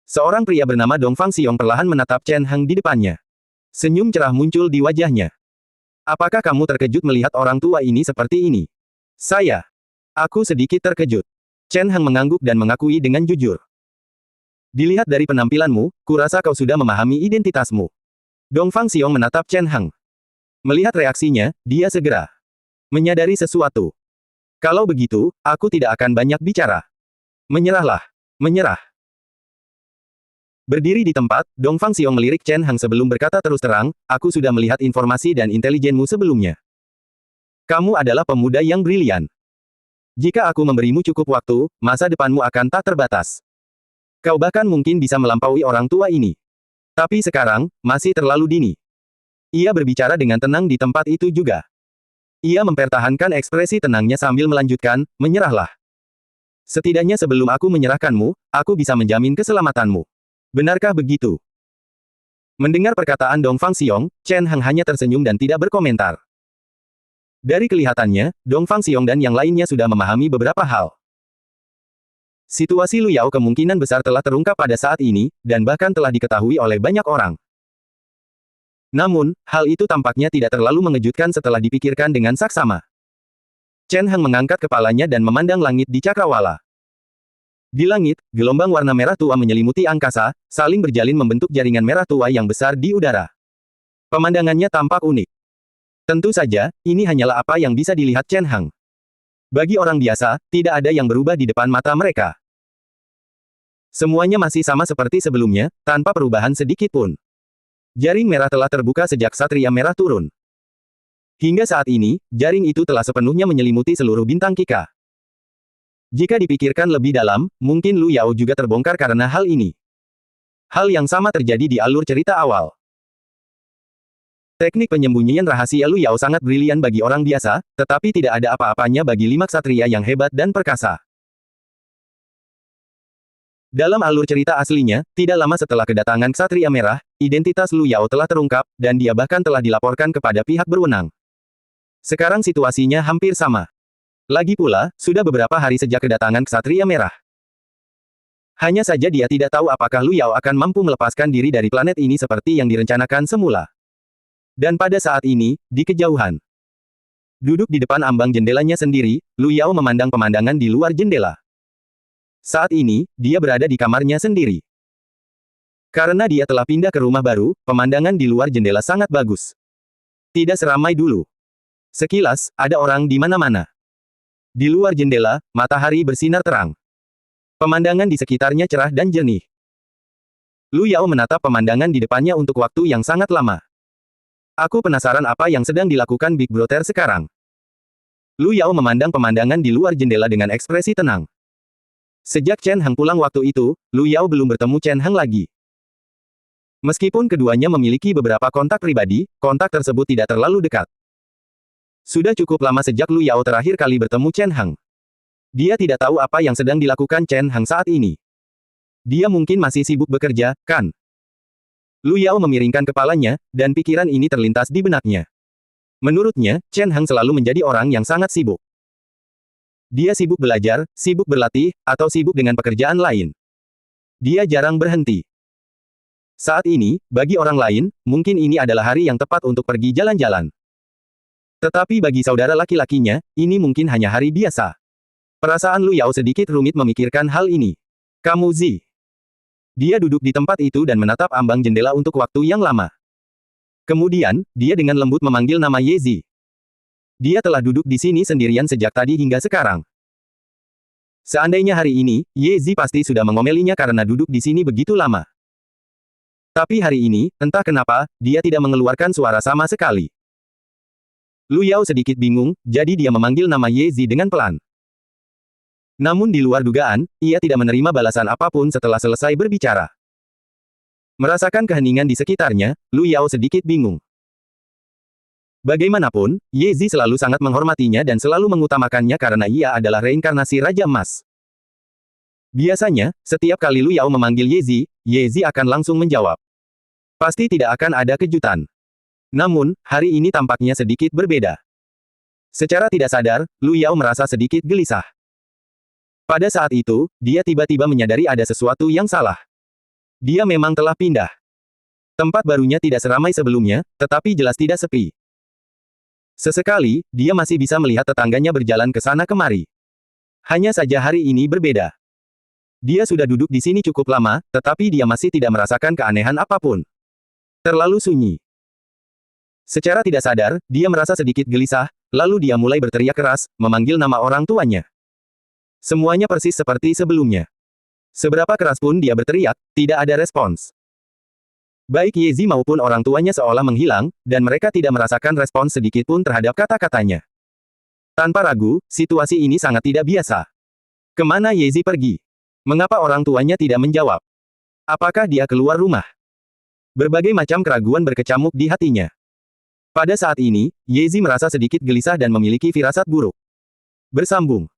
Seorang pria bernama Dongfang Xiong perlahan menatap Chen Hang di depannya. Senyum cerah muncul di wajahnya. Apakah kamu terkejut melihat orang tua ini seperti ini? Aku sedikit terkejut. Chen Heng mengangguk dan mengakui dengan jujur. Dilihat dari penampilanmu, kurasa kau sudah memahami identitasmu. Dongfang Xiong menatap Chen Heng. Melihat reaksinya, dia segera menyadari sesuatu. Kalau begitu, aku tidak akan banyak bicara. Menyerahlah. Menyerah. Berdiri di tempat, Dongfang Xiong melirik Chen Heng sebelum berkata terus terang, aku sudah melihat informasi dan intelijenmu sebelumnya. Kamu adalah pemuda yang brilian. Jika aku memberimu cukup waktu, masa depanmu akan tak terbatas. Kau bahkan mungkin bisa melampaui orang tua ini. Tapi sekarang, masih terlalu dini. Ia berbicara dengan tenang di tempat itu juga. Ia mempertahankan ekspresi tenangnya sambil melanjutkan, menyerahlah. Setidaknya sebelum aku menyerahkanmu, aku bisa menjamin keselamatanmu. Benarkah begitu? Mendengar perkataan Dongfang Xiong, Chen Heng hanya tersenyum dan tidak berkomentar. Dari kelihatannya, Dongfang Xiong dan yang lainnya sudah memahami beberapa hal. Situasi Lu Yao kemungkinan besar telah terungkap pada saat ini, dan bahkan telah diketahui oleh banyak orang. Namun, hal itu tampaknya tidak terlalu mengejutkan setelah dipikirkan dengan saksama. Chen Heng mengangkat kepalanya dan memandang langit di cakrawala. Di langit, gelombang warna merah tua menyelimuti angkasa, saling berjalin membentuk jaringan merah tua yang besar di udara. Pemandangannya tampak unik. Tentu saja, ini hanyalah apa yang bisa dilihat Chen Heng. Bagi orang biasa, tidak ada yang berubah di depan mata mereka. Semuanya masih sama seperti sebelumnya, tanpa perubahan sedikit pun. Jaring merah telah terbuka sejak Satria Merah turun. Hingga saat ini, jaring itu telah sepenuhnya menyelimuti seluruh bintang Kika. Jika dipikirkan lebih dalam, mungkin Lu Yao juga terbongkar karena hal ini. Hal yang sama terjadi di alur cerita awal. Teknik penyembunyian rahasia Lu Yao sangat brilian bagi orang biasa, tetapi tidak ada apa-apanya bagi 5 ksatria yang hebat dan perkasa. Dalam alur cerita aslinya, tidak lama setelah kedatangan Ksatria Merah, identitas Lu Yao telah terungkap, dan dia bahkan telah dilaporkan kepada pihak berwenang. Sekarang situasinya hampir sama. Lagi pula, sudah beberapa hari sejak kedatangan Ksatria Merah. Hanya saja dia tidak tahu apakah Lu Yao akan mampu melepaskan diri dari planet ini seperti yang direncanakan semula. Dan pada saat ini, di kejauhan, duduk di depan ambang jendelanya sendiri, Lu Yao memandang pemandangan di luar jendela. Saat ini, dia berada di kamarnya sendiri. Karena dia telah pindah ke rumah baru, pemandangan di luar jendela sangat bagus. Tidak seramai dulu. Sekilas, ada orang di mana-mana. Di luar jendela, matahari bersinar terang. Pemandangan di sekitarnya cerah dan jernih. Lu Yao menatap pemandangan di depannya untuk waktu yang sangat lama. Aku penasaran apa yang sedang dilakukan Big Brother sekarang. Lu Yao memandang pemandangan di luar jendela dengan ekspresi tenang. Sejak Chen Heng pulang waktu itu, Lu Yao belum bertemu Chen Heng lagi. Meskipun keduanya memiliki beberapa kontak pribadi, kontak tersebut tidak terlalu dekat. Sudah cukup lama sejak Lu Yao terakhir kali bertemu Chen Heng. Dia tidak tahu apa yang sedang dilakukan Chen Heng saat ini. Dia mungkin masih sibuk bekerja, kan? Lu Yao memiringkan kepalanya, dan pikiran ini terlintas di benaknya. Menurutnya, Chen Heng selalu menjadi orang yang sangat sibuk. Dia sibuk belajar, sibuk berlatih, atau sibuk dengan pekerjaan lain. Dia jarang berhenti. Saat ini, bagi orang lain, mungkin ini adalah hari yang tepat untuk pergi jalan-jalan. Tetapi bagi saudara laki-lakinya, ini mungkin hanya hari biasa. Perasaan Lu Yao sedikit rumit memikirkan hal ini. Kamu Zi. Dia duduk di tempat itu dan menatap ambang jendela untuk waktu yang lama. Kemudian, dia dengan lembut memanggil nama Ye Zi. Dia telah duduk di sini sendirian sejak tadi hingga sekarang. Seandainya hari ini, Ye Zi pasti sudah mengomelinya karena duduk di sini begitu lama. Tapi hari ini, entah kenapa, dia tidak mengeluarkan suara sama sekali. Lu Yao sedikit bingung, jadi dia memanggil nama Ye Zi dengan pelan. Namun di luar dugaan, ia tidak menerima balasan apapun setelah selesai berbicara. Merasakan keheningan di sekitarnya, Lu Yao sedikit bingung. Bagaimanapun, Ye Zi selalu sangat menghormatinya dan selalu mengutamakannya karena ia adalah reinkarnasi Raja Emas. Biasanya, setiap kali Lu Yao memanggil Ye Zi akan langsung menjawab. Pasti tidak akan ada kejutan. Namun, hari ini tampaknya sedikit berbeda. Secara tidak sadar, Lu Yao merasa sedikit gelisah. Pada saat itu, dia tiba-tiba menyadari ada sesuatu yang salah. Dia memang telah pindah. Tempat barunya tidak seramai sebelumnya, tetapi jelas tidak sepi. Sesekali, dia masih bisa melihat tetangganya berjalan ke sana kemari. Hanya saja hari ini berbeda. Dia sudah duduk di sini cukup lama, tetapi dia masih tidak merasakan keanehan apapun. Terlalu sunyi. Secara tidak sadar, dia merasa sedikit gelisah, lalu dia mulai berteriak keras, memanggil nama orang tuanya. Semuanya persis seperti sebelumnya. Seberapa keras pun dia berteriak, tidak ada respons. Baik Yezi maupun orang tuanya seolah menghilang, dan mereka tidak merasakan respons sedikit pun terhadap kata-katanya. Tanpa ragu, situasi ini sangat tidak biasa. Kemana Yezi pergi? Mengapa orang tuanya tidak menjawab? Apakah dia keluar rumah? Berbagai macam keraguan berkecamuk di hatinya. Pada saat ini, Yezi merasa sedikit gelisah dan memiliki firasat buruk. Bersambung.